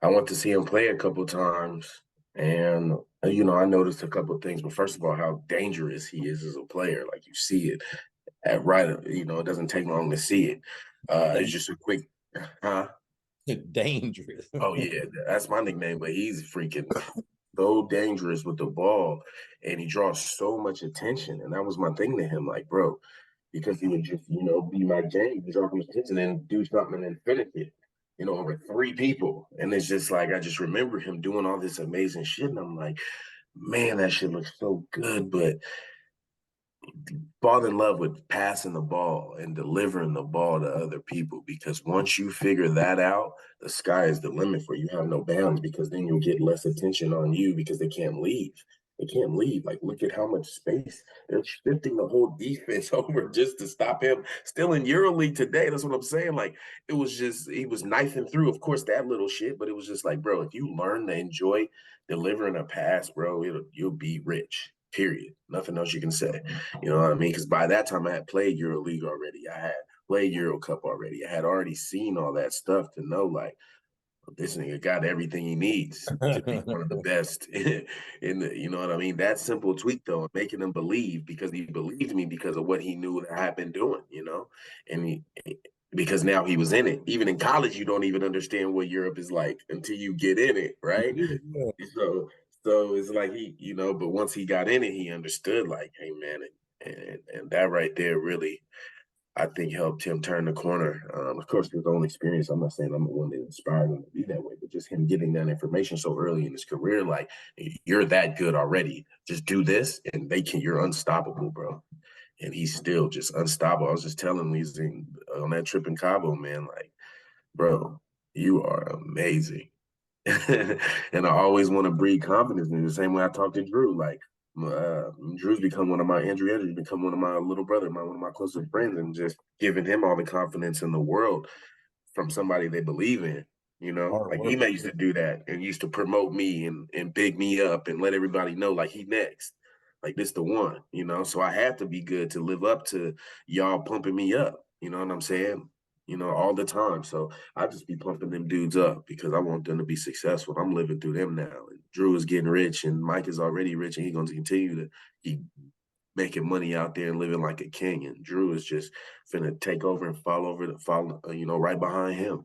I went to see him play a couple times, and I noticed a couple things. But first of all, how dangerous he is as a player. Like you see it at right, it doesn't take long to see it. It's just a quick, huh? Dangerous. Oh yeah, that's my nickname. But he's freaking so dangerous with the ball, and he draws so much attention. And that was my thing to him, like, bro, because he would just, be Mike James, draw his attention and do something and then finish it, over 3 people. And it's just like I just remember him doing all this amazing shit, and I'm like, man, that shit looks so good, but fall in love with passing the ball and delivering the ball to other people, because once you figure that out, the sky is the limit for you. You have no bounds, because then you'll get less attention on you because they can't leave. They can't leave. Like, look at how much space they're shifting the whole defense over just to stop him. Still in EuroLeague today. That's what I'm saying. Like, it was just, he was knifing through, of course, that little shit, but it was just like, bro, if you learn to enjoy delivering a pass, bro, you'll be rich. Period. Nothing else you can say. You know what I mean? Because by that time I had played EuroLeague already. I had played EuroCup already. I had already seen all that stuff to know, like, this nigga got everything he needs to be one of the best in the, you know what I mean? That simple tweak though, making him believe, because he believed me because of what he knew that I've been doing, and because now he was in it. Even in college, you don't even understand what Europe is like until you get in it, right? Yeah. So it's like but once he got in it, he understood, like, hey man, and that right there really, I think, helped him turn the corner. Of course, his own experience. I'm not saying I'm the one that inspired him to be that way, but just him getting that information so early in his career, like, you're that good already. Just do this, and you're unstoppable, bro. And he's still just unstoppable. I was just telling him he's on that trip in Cabo, man, like, bro, you are amazing. And I always want to breed confidence in the same way I talk to Drew. Like, Drew's become one of my Andrew Edwards become one of my little brother, one of my closest friends, and just giving him all the confidence in the world from somebody they believe in. Hard Like work. Ema used to do that and used to promote me and big me up and let everybody know, like, he next, like, this the one. So I have to be good to live up to y'all pumping me up. You know what I'm saying? all the time. So I just be pumping them dudes up because I want them to be successful. I'm living through them now. And Drew is getting rich, and Mike is already rich, and he's going to continue to keep making money out there and living like a king. And Drew is just finna take over and follow, right behind him.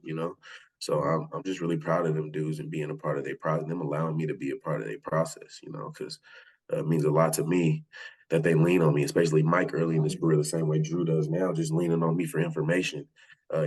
So I'm just really proud of them dudes and being a part of their process, them allowing me to be a part of their process, because it means a lot to me that they lean on me, especially Mike early in his career, the same way Drew does now, just leaning on me for information.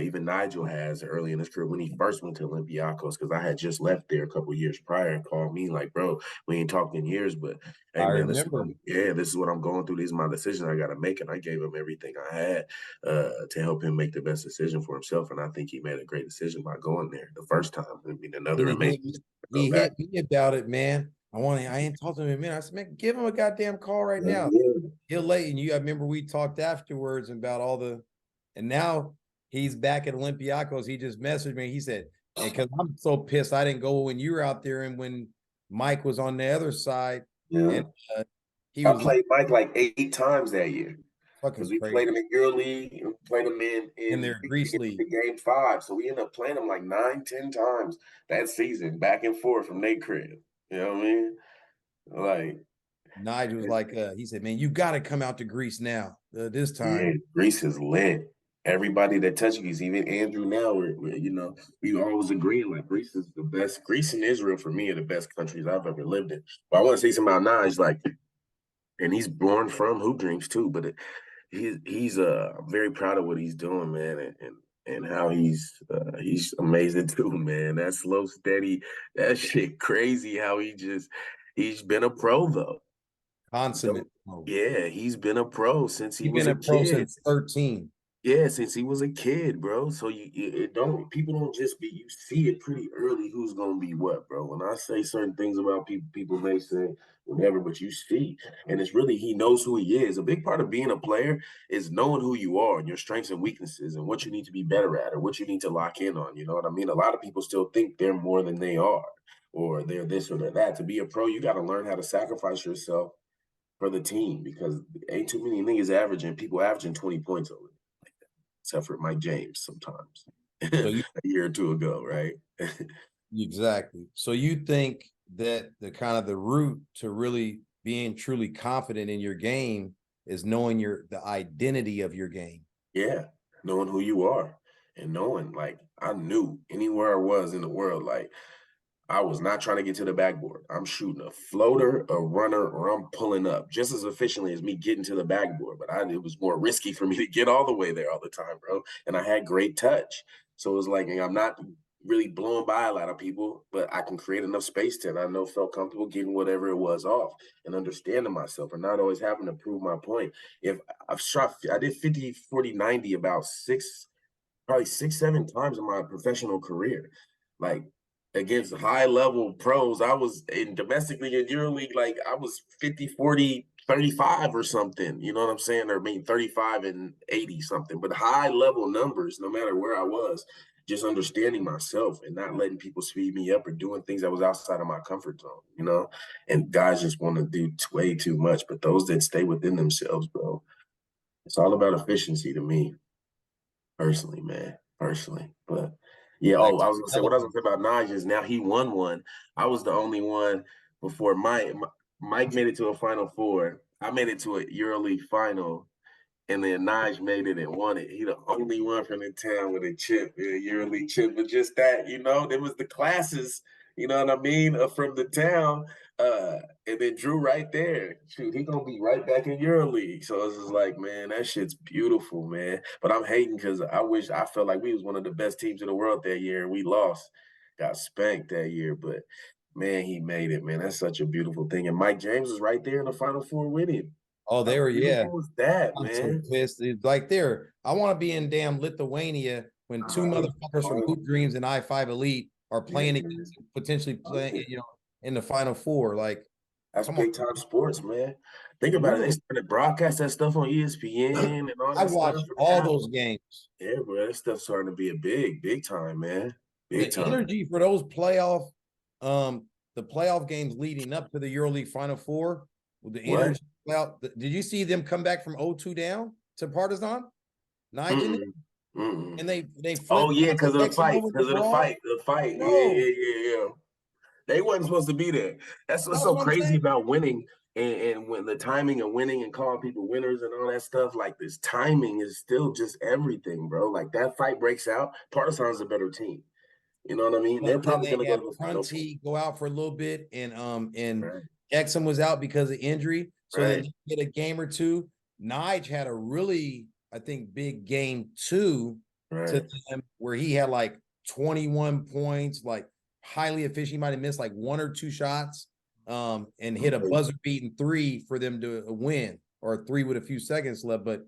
Even Nigel has early in his career when he first went to Olympiacos, because I had just left there a couple of years prior, and called me like, bro, we ain't talked in years, but hey I man, remember. this is what I'm going through. These are my decisions I got to make, and I gave him everything I had to help him make the best decision for himself. And I think he made a great decision by going there the first time. I mean, another amazing. He hit me about it, man. I ain't talked to him in a minute. I said, man, give him a goddamn call right now. He'll late. And I remember we talked afterwards about and now he's back at Olympiacos. He just messaged me. He said, and because I'm so pissed I didn't go when you were out there and when Mike was on the other side. Yeah. And I played Mike like 8 times that year. Because we played him in EuroLeague and played him in their Greece League. Game 5. So we ended up playing him like 9-10 times that season, back and forth from their crib. You know what I mean? Like Nigel was like, he said, man, you got to come out to Greece now. This time. Yeah, Greece is lit. Everybody that touches Greece, even Andrew now, we always agree like Greece is the best. Greece and Israel for me are the best countries I've ever lived in. But I want to say something about Nige, like, and he's born from Hoop Dreams too. But he's very proud of what he's doing, man, and how he's amazing too, man. That slow, steady, that shit crazy. How he's been a pro though. Consummate. Yeah, he's been a pro since he was been a a pro kid. since 13. Yeah, since he was a kid, bro. So people don't just you see it pretty early who's gonna be what, bro. When I say certain things about people may say whatever, but you see, and it's really he knows who he is. A big part of being a player is knowing who you are and your strengths and weaknesses and what you need to be better at or what you need to lock in on. You know what I mean? A lot of people still think they're more than they are, or they're this or they're that. To be a pro, you got to learn how to sacrifice yourself for the team because ain't too many niggas people averaging 20 points over. Except for Mike James sometimes So a year or two ago, right? Exactly. So you think that the kind of the route to really being truly confident in your game is knowing the identity of your game. Yeah, knowing who you are and knowing like I knew anywhere I was in the world, like I was not trying to get to the backboard. I'm shooting a floater, a runner, or I'm pulling up just as efficiently as me getting to the backboard. But it was more risky for me to get all the way there all the time, bro. And I had great touch. So it was like I'm not really blowing by a lot of people, but I can create enough space to, and I felt comfortable getting whatever it was off and understanding myself and not always having to prove my point. If I did 50, 40, 90 about probably 6-7 times in my professional career. Like against high level pros, I was domestically in EuroLeague, like I was 50, 40, 35 or something. You know what I'm saying? Or 35 and 80 something. But high level numbers, no matter where I was, just understanding myself and not letting people speed me up or doing things that was outside of my comfort zone, And guys just want to do way too much. But those that stay within themselves, bro, it's all about efficiency to me. Personally, man. But yeah, I was gonna say what I was gonna say about Nige is now he won one. I was the only one before Mike made it to a Final Four. I made it to a EuroLeague final, and then Nige made it and won it. He the only one from the town with a chip, a EuroLeague chip. But just that, there was the classes, you know what I mean, from the town. And then Drew right there. Shoot, he gonna be right back in EuroLeague. So it's just like, man, that shit's beautiful, man. But I'm hating because I felt like we was one of the best teams in the world that year, and we lost, got spanked that year. But man, he made it, man. That's such a beautiful thing. And Mike James was right there in the Final Four with him. Oh, they were, yeah. What was that, I'm man? so pissed. It's like I want to be in damn Lithuania when two motherfuckers from Hoop Dreams and I-5 Elite are playing against, potentially playing, in the Final Four. Like, that's big time sports, man. Think about it. They started broadcast that stuff on ESPN and all that stuff. I watched all those games. Yeah, bro, that stuff's starting to be a big time, man. Big time. Energy for those playoff, the playoff games leading up to the EuroLeague Final Four. With the energy out, did you see them come back from 0-2 down to Partizan? Nigel? Mm-mm. and they Oh flipped yeah, because of the X him fight. over the Because of the brawl. fight. The fight. Yeah, Bro, yeah, yeah, yeah. They wasn't supposed to be there. That's what's that's so what I'm crazy saying. about winning and when the timing of winning and calling people winners and all that stuff. Like this timing is still just everything, bro. Like that fight breaks out. Partisans a better team. You know what I mean? They're But then probably they gonna had go Prunty go out for a little bit, and right, Exum was out because of injury. So then right, they get a game or two. Nige had a really, I think, big game two to right. them where he had like 21 points, like highly efficient. He might have missed like one or two shots, and hit a buzzer beating three for them to win, or three with a few seconds left. But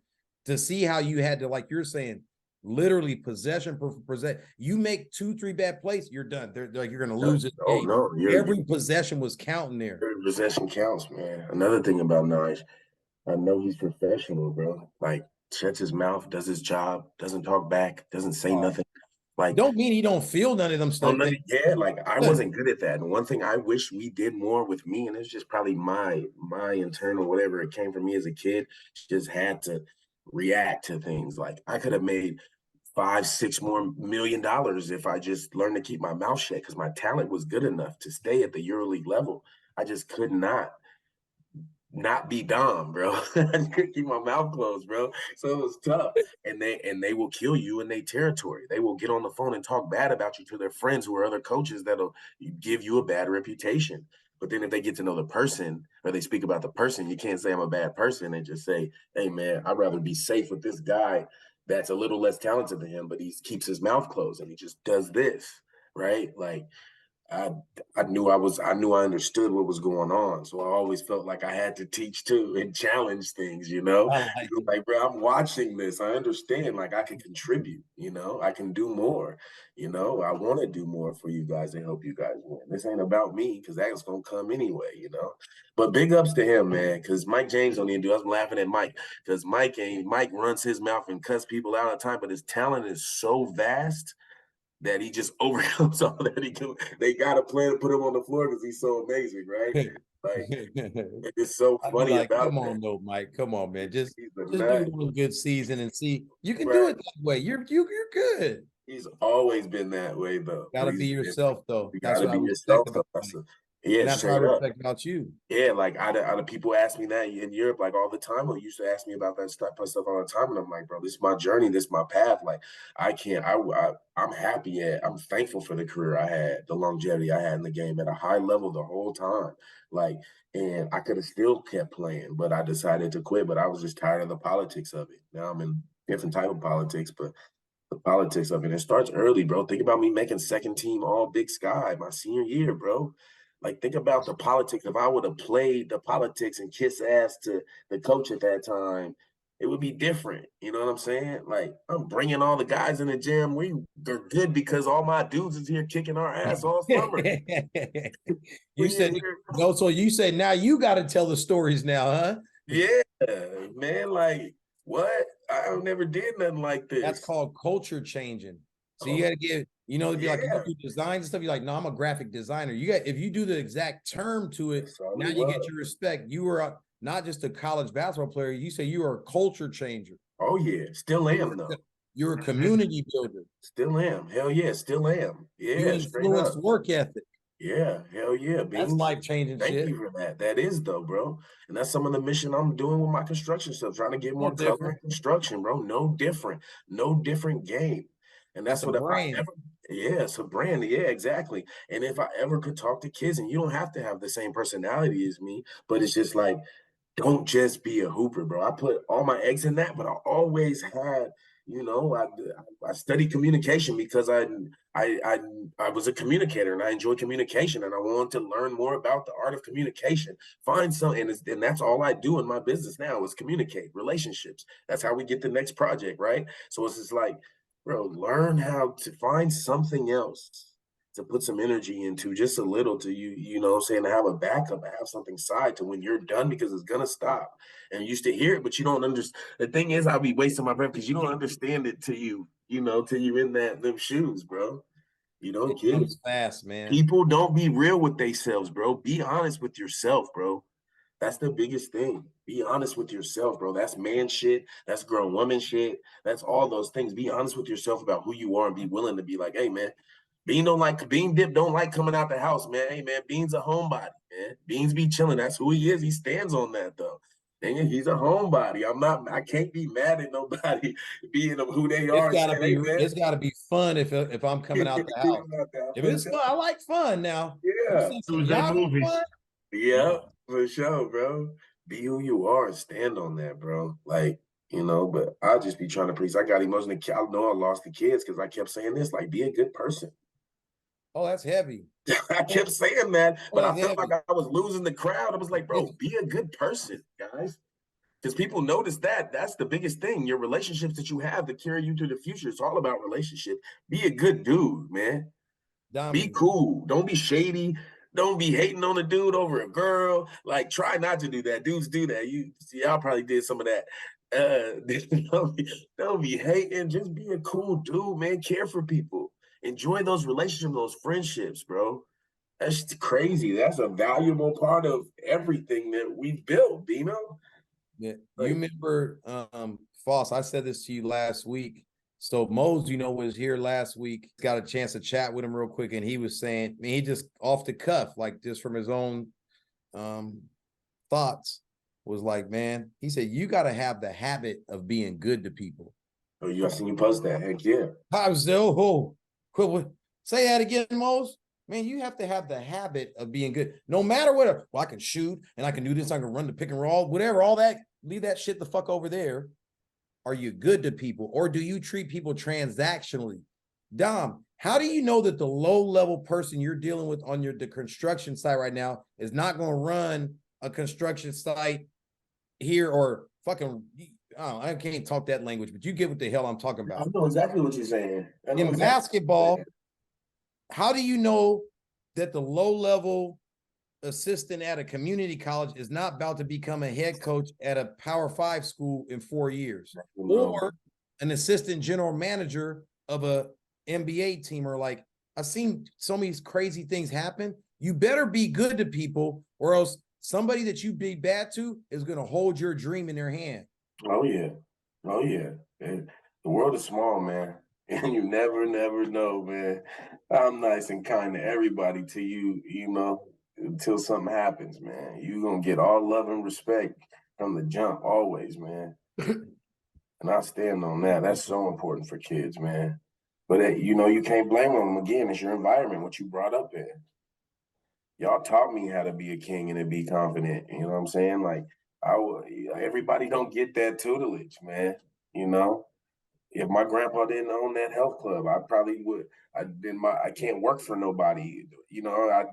to see how you had to, like you're saying, literally possession per possession. You make 2-3 bad plays, you're done. They're like you're gonna lose this Oh game. no, Every possession was counting there. every possession counts, man. Another thing about Nige, I know he's professional, bro. Like shuts his mouth, does his job, doesn't talk back, doesn't say nothing. Like Don't mean he don't feel none of them oh, stuff. no, yeah, like I Good. wasn't good at that. And one thing I wish we did more with me, and it's just probably my internal whatever it came from me as a kid, just had to react to things. Like I could have made 5, 6 more $1 million if I just learned to keep my mouth shut because my talent was good enough to stay at the EuroLeague level. I just could not be Dom, bro. I couldn't keep my mouth closed, bro. So it was tough. And they will kill you in their territory. They will get on the phone and talk bad about you to their friends who are other coaches that'll give you a bad reputation. But then if they get to know the person or they speak about the person, you can't say I'm a bad person and just say, hey man, I'd rather be safe with this guy that's a little less talented than him, but he keeps his mouth closed and he just does this, right? Like I I knew I understood what was going on. So I always felt like I had to teach too and challenge things, you know? I like it. Like, bro, I'm watching this. I understand like I can contribute, you know, I can do more, you know. I want to do more for you guys and help you guys win. This ain't about me because that's gonna come anyway, you know. But big ups to him, man, because Mike James don't even do. I was laughing at Mike because Mike runs his mouth and cuts people out of time, but his talent is so vast that he just overcomes all that he can. They got a plan to put him on the floor because he's so amazing, right? Like it's so I'd be funny like, about come that. on, though, Mike. Come on, man. Just He's a just do nut, one good season and see you can do right? it that way. You're good. He's always been that way, though. But Gotta be he's been. yourself, though. You got That's to what I be respect yourself, though. about Mike. Yeah, And that's what I straight up. respect about you. Yeah, like I people ask me that in Europe like all the time. Or used to ask me about that stuff all the time, and I'm like, bro, this is my journey, this is my path. Like I can't. I'm happy at. I'm thankful for the career I had, the longevity I had in the game at a high level the whole time. Like, and I could have still kept playing, but I decided to quit. But I was just tired of the politics of it. Now I'm in different type of politics, but the politics of it. It starts early, bro. Think about me making second team all Big Sky my senior year, bro. Like, think about the politics. If I would have played the politics and kiss ass to the coach at that time, it would be different. You know what I'm saying? Like, I'm bringing all the guys in the gym. They're good because all my dudes is here kicking our ass all summer. You We in said here, no, so you said now you got to tell the stories now, huh? yeah, man. Like, what? I never did nothing like That's this. called culture changing. So you Oh, got to give, it'd be like if yeah, you do designs and stuff. You're like, no, I'm a graphic designer. You got if you do the exact term to it, that's all now it you get was. your respect. You were not just a college basketball player. You say you are a culture changer. Oh yeah, still You am were, though. you're a community builder. Still am. Hell yeah, still am. You Yeah, straight influenced up. work ethic. Yeah, hell yeah, That's Beans. life changing Thank shit. you for that. That is though, bro. And that's some of the mission I'm doing with my construction stuff, trying to get No more color different. in construction, bro. No different game. And It's that's a what if I brand. ever, yeah, it's a brand. Yeah, exactly. And if I ever could talk to kids, and you don't have to have the same personality as me, but it's just like don't just be a hooper, bro. I put all my eggs in that, but I always had, you know, I studied communication because I I was a communicator and I enjoy communication and I wanted to learn more about the art of communication. Find some, and that's all I do in my business now is communicate relationships. That's how we get the next project, right? So it's just like, bro, learn how to find something else to put some energy into just a little to you know what I'm saying, to have a backup, to have something side to when you're done because it's gonna stop. And you used to hear it, but you don't understand. The thing is, I'll be wasting my breath because you don't understand it till you know, till you're in them shoes, bro. You don't It get it. comes fast, man. People don't be real with themselves, bro. Be honest with yourself, bro. That's the biggest thing. Be honest with yourself, bro. That's man shit. That's grown woman shit. That's all those things. Be honest with yourself about who you are and be willing to be like, hey, man, Bean Dip don't like coming out the house, man. Hey, man, Bean's a homebody, man. Beans be chilling. That's who he is. He stands on that, though. Dang, he's a homebody. I can't be mad at nobody being who they are and saying, hey, man. It's gotta be fun if I'm coming out the house. If it's fun, I like fun now. Yeah. Who's that movies? Fun? Yeah, for sure, bro. Be who you are and stand on that, bro. Like, but I'll just be trying to preach. I got emotional. I know I lost the kids because I kept saying this, like, be a good person. Oh, that's heavy. I kept saying that, but I felt heavy. like I was losing the crowd. I was like, bro, be a good person, guys. Because people notice that. That's the biggest thing. Your relationships that you have that carry you to the future. It's all about relationship. Be a good dude, man. Be cool. Don't be shady. Don't be hating on a dude over a girl. Like, try not to do that. Dudes do that. Y'all probably did some of that. Don't be hating. Just be a cool dude, man. Care for people. Enjoy those relationships, those friendships, bro. That's crazy. That's a valuable part of everything that we've built, Beno. Yeah. You remember, Foss, I said this to you last week. So Mose, was here last week. Got a chance to chat with him real quick, and he was saying, he just off the cuff, like just from his own thoughts, was like, man, he said, you got to have the habit of being good to people. Oh, I seen you post that. Heck yeah. I was say that again, Mose. Man, you have to have the habit of being good. No matter what, I can shoot and I can do this, I can run the pick and roll, whatever, all that, leave that shit the fuck over there. Are you good to people, or do you treat people transactionally? Dom, how do you know that the low-level person you're dealing with on the construction site right now is not going to run a construction site here or fucking, I can't talk that language, but you get what the hell I'm talking about. I know exactly what you're saying. In basketball, how do you know that the low-level assistant at a community college is not about to become a head coach at a Power 5 school in 4 years, or an assistant general manager of a NBA team? Or like, I've seen so many crazy things happen. You better be good to people, or else somebody that you be bad to is going to hold your dream in their hand. Oh yeah. And the world is small, man. And you never know, man. I'm nice and kind to everybody till until something happens, man. You're going to get all love and respect from the jump, always, man. And I stand on that. That's so important for kids, man. But, you can't blame them. Again, it's your environment, what you brought up in. Y'all taught me how to be a king and to be confident. You know what I'm saying? Like, everybody don't get that tutelage, man. If my grandpa didn't own that health club, I probably would. I can't work for nobody. I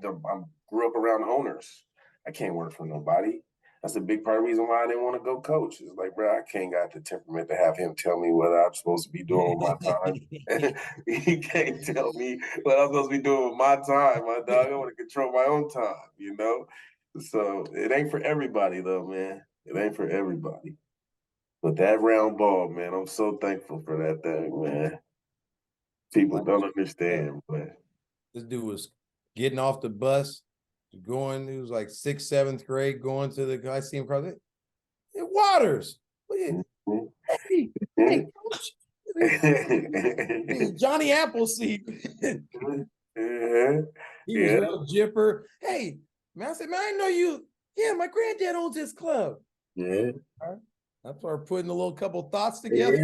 grew up around owners. I can't work for nobody. That's a big part of the reason why I didn't want to go coach. It's like, bro, I can't got the temperament to have him tell me what I'm supposed to be doing with my time. He can't tell me what I'm supposed to be doing with my time, my dog. I want to control my own time, So it ain't for everybody, though, man. It ain't for everybody. But that round ball, man, I'm so thankful for that thing, man. People don't understand, but this dude was getting off the bus, going, he was like 6th, 7th grade, going to the guy, see him across it. Hey, Waters. Hey, coach. Johnny Appleseed. He was real jipper. Hey, man, I said, man, I know you. Yeah, my granddad owns this club. Yeah. I started putting a little couple thoughts together.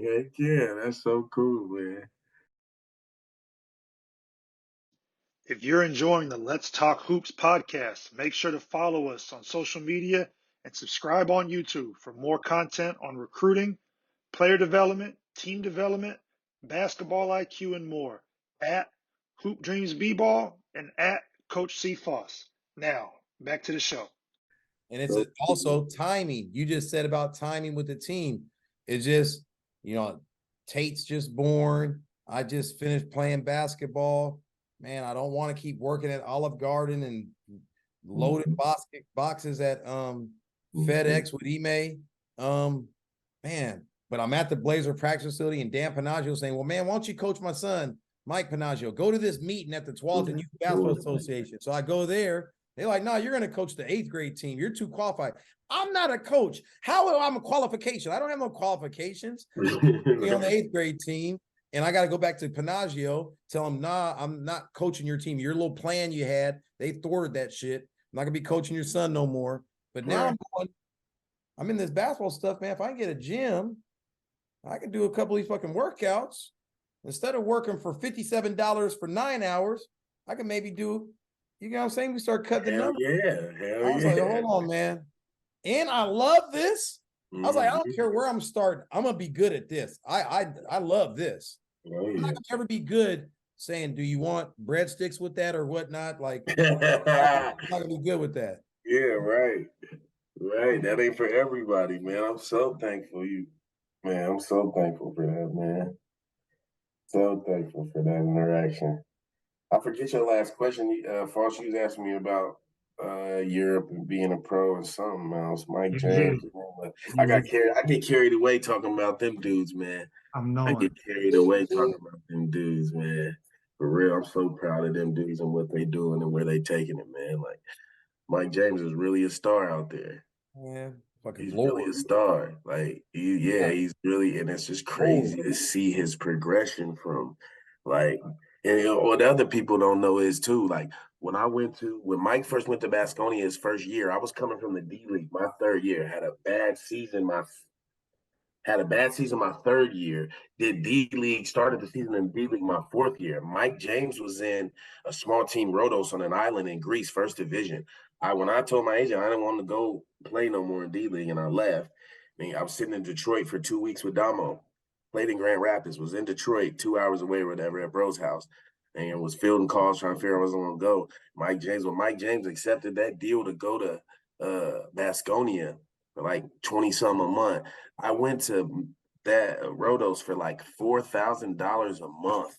Heck yeah. That's so cool, man. If you're enjoying the Let's Talk Hoops podcast, make sure to follow us on social media and subscribe on YouTube for more content on recruiting, player development, team development, basketball IQ, and more at Hoop Dreams B-Ball and at Coach C. Foss. Now, back to the show. And it's also timing. You just said about timing with the team. It's just, Tate's just born. I just finished playing basketball. Man, I don't want to keep working at Olive Garden and loading boxes at FedEx with Ime. Man, but I'm at the Blazer practice facility, and Dan Panaggio saying, well, man, why don't you coach my son, Mike Panaggio? Go to this meeting at the Tualatin Youth Basketball Association. So I go there. They're like, no, you're going to coach the 8th grade team. You're too qualified. I'm not a coach. How am I a qualification? I don't have no qualifications. Be on the 8th grade team. And I got to go back to Panaggio, tell him, nah, I'm not coaching your team. Your little plan you had, they thwarted that shit. I'm not going to be coaching your son no more. But now I'm in this basketball stuff, man. If I can get a gym, I can do a couple of these fucking workouts. Instead of working for $57 for 9 hours, I can maybe do, you know what I'm saying? We start cutting the numbers. I was like, hold on, man. And I love this. I was like, I don't care where I'm starting. I'm gonna be good at this. I love this. I'm not gonna ever be good saying, do you want breadsticks with that or whatnot? Like, I'm not gonna be good with that. Yeah, right. Right. That ain't for everybody, man. I'm so thankful I'm so thankful for that, man. So thankful for that interaction. I forget your last question. Foss, you was asking me about Europe and being a pro and something else. Mike James. I get carried away talking about them dudes, man. I get carried away talking about them dudes, man. For real, I'm so proud of them dudes and what they doing and where they taking it, man. Like Mike James is really a star out there. Yeah, he's really a star. Like, he's really, and it's just crazy to see his progression from, like, and what other people don't know is too, like, when Mike first went to Baskonia his first year, I was coming from the D League my third year, had a bad season my 3rd year, did D League, started the season in D League my 4th year. Mike James was in a small team Rhodos on an island in Greece, 1st division. When I told my agent I didn't want to go play no more in D League and I left, I was sitting in Detroit for 2 weeks with Damo, played in Grand Rapids, was in Detroit 2 hours away or whatever at Bro's house, and was fielding calls trying to figure out where I was going to go. When Mike James accepted that deal to go to Baskonia for like 20 something a month, I went to that Rhodos for like $4,000 a month.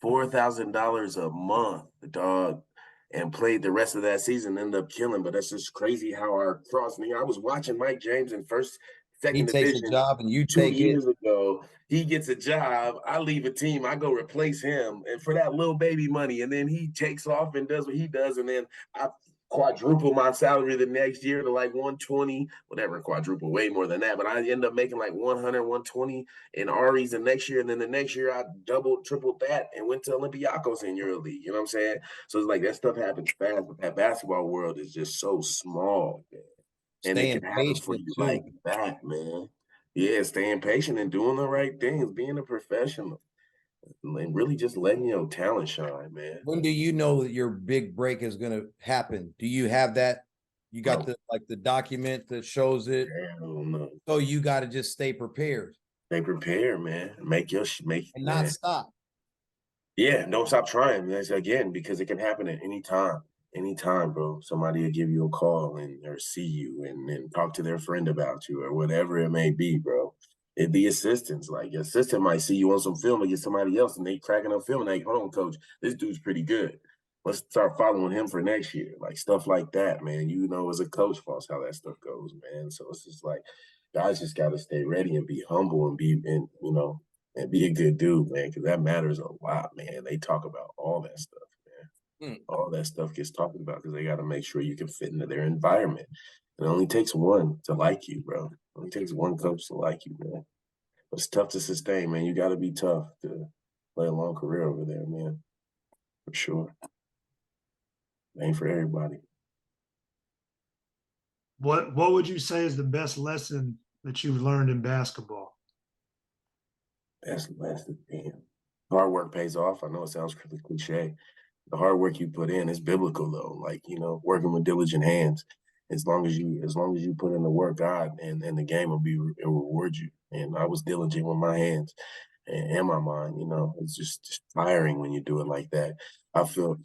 $4,000 a month, dog, and played the rest of that season, ended up killing. But that's just crazy how our crossing. I was watching Mike James in second division. He takes a job and you 2 take years it. ago. He gets a job. I leave a team. I go replace him, and for that little baby money, and then he takes off and does what he does, and then I quadruple my salary the next year to like 120, whatever, quadruple, way more than that. But I end up making like 100, 120 in Aries the next year. And then the next year I doubled, tripled that and went to Olympiacos in EuroLeague. You know what I'm saying? So it's like that stuff happens fast, but that basketball world is just so small, man. And it can happen for you like that, man. Yeah, staying patient and doing the right things, being a professional, and really just letting your talent shine, man. When do you know that your big break is going to happen? Do you have that? You got the document that shows it? I don't know. So you got to just stay prepared. Stay prepared, man. And not stop. Yeah, don't stop trying. That's again, because it can happen at any time. Anytime, bro. Somebody will give you a call or see you and talk to their friend about you or whatever it may be, bro. The assistants, like your assistant might see you on some film and get somebody else and they cracking up film and like, hold on, coach, this dude's pretty good. Let's start following him for next year. Like stuff like that, man. You know, as a coach, Foss, how that stuff goes, man. So it's just like guys just gotta stay ready and be humble and be a good dude, man, because that matters a lot, man. They talk about all that stuff, man. All that stuff gets talked about because they got to make sure you can fit into their environment. It only takes one to like you, bro. It only takes one coach to like you, man. But it's tough to sustain, man. You got to be tough to play a long career over there, man. For sure. It ain't for everybody. What would you say is the best lesson that you've learned in basketball? Best lesson, damn. Hard work pays off. I know it sounds pretty cliche. The hard work you put in is biblical, though. Like, working with diligent hands. As long as you put in the work, God and the game will reward you. And I was diligent with my hands and my mind. It's just tiring when you do it like that. I feel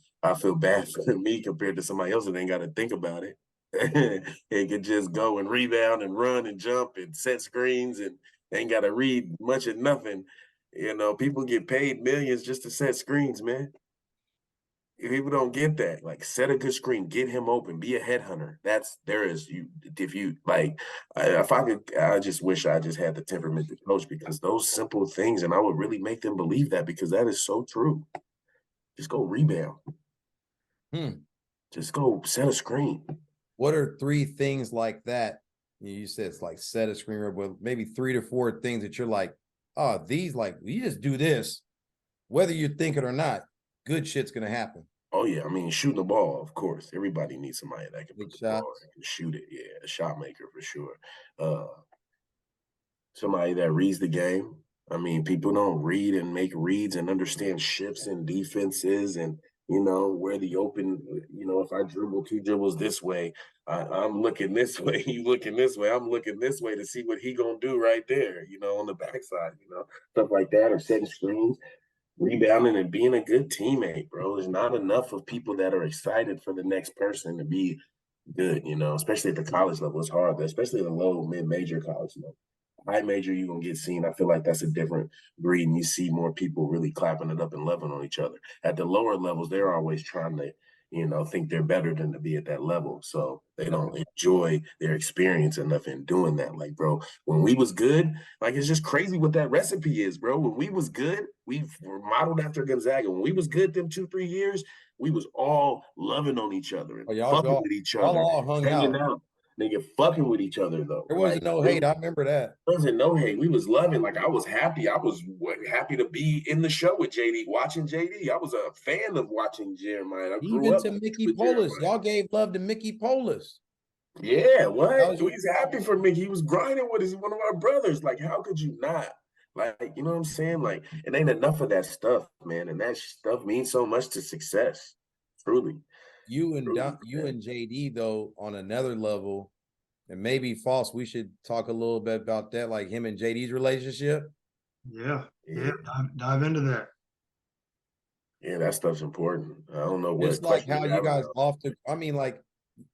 bad for me compared to somebody else that ain't got to think about it. It could just go and rebound and run and jump and set screens and ain't got to read much of nothing. People get paid millions just to set screens, man. People don't get that. Like, set a good screen, get him open, be a headhunter. I just wish I just had the temperament to coach, because those simple things, and I would really make them believe that, because that is so true. Just go rebound. Just go set a screen. What are 3 things like that? You said it's like set a screen, but maybe 3 to 4 things that you're like, oh, these like you just do this, whether you think it or not, good shit's gonna happen. Oh yeah, I mean shooting the ball, of course. Everybody needs somebody that can Big put the ball shots. and shoot it. Yeah, a shot maker for sure. Somebody that reads the game. I mean, people don't read and make reads and understand shifts and defenses and where the open. If I dribble 2 dribbles this way, I'm looking this way. You looking this way. I'm looking this way to see what he gonna do right there. On the backside. Stuff like that or setting screens. Rebounding and being a good teammate, bro. There's not enough of people that are excited for the next person to be good, especially at the college level. It's hard, especially at the low, mid-major college level. High major, you're gonna get seen. I feel like that's a different breed, and you see more people really clapping it up and loving on each other. At the lower levels, they're always trying to, think they're better than to be at that level. So they don't enjoy their experience enough in doing that. Like, bro, when we was good, like it's just crazy what that recipe is, bro. When we was good, we were modeled after Gonzaga. When we was good them 2-3 years, we was all loving on each other and fucking with each y'all other, all hung hanging out. out. Nigga, fucking with each other though. There Like, wasn't no hate. I remember that. wasn't no hate. We was loving. Like I was happy. I was happy to be in the show with JD, watching JD. I was a fan of watching Jeremiah. I grew Even up to Mickey with Polis. Jeremiah. Y'all gave love to Mickey Polis. Yeah, what? Was We was happy for Mickey. He was grinding with us. One of our brothers. Like, how could you not? Like, you know what I'm saying? Like, it ain't enough of that stuff, man. And that stuff means so much to success. Truly. You and JD though on another level, and maybe Foss. We should talk a little bit about that, like him and JD's relationship. Yeah. Dive into that. Yeah, that stuff's important. I don't know what It's like question how you you have guys about. off the. I mean, like,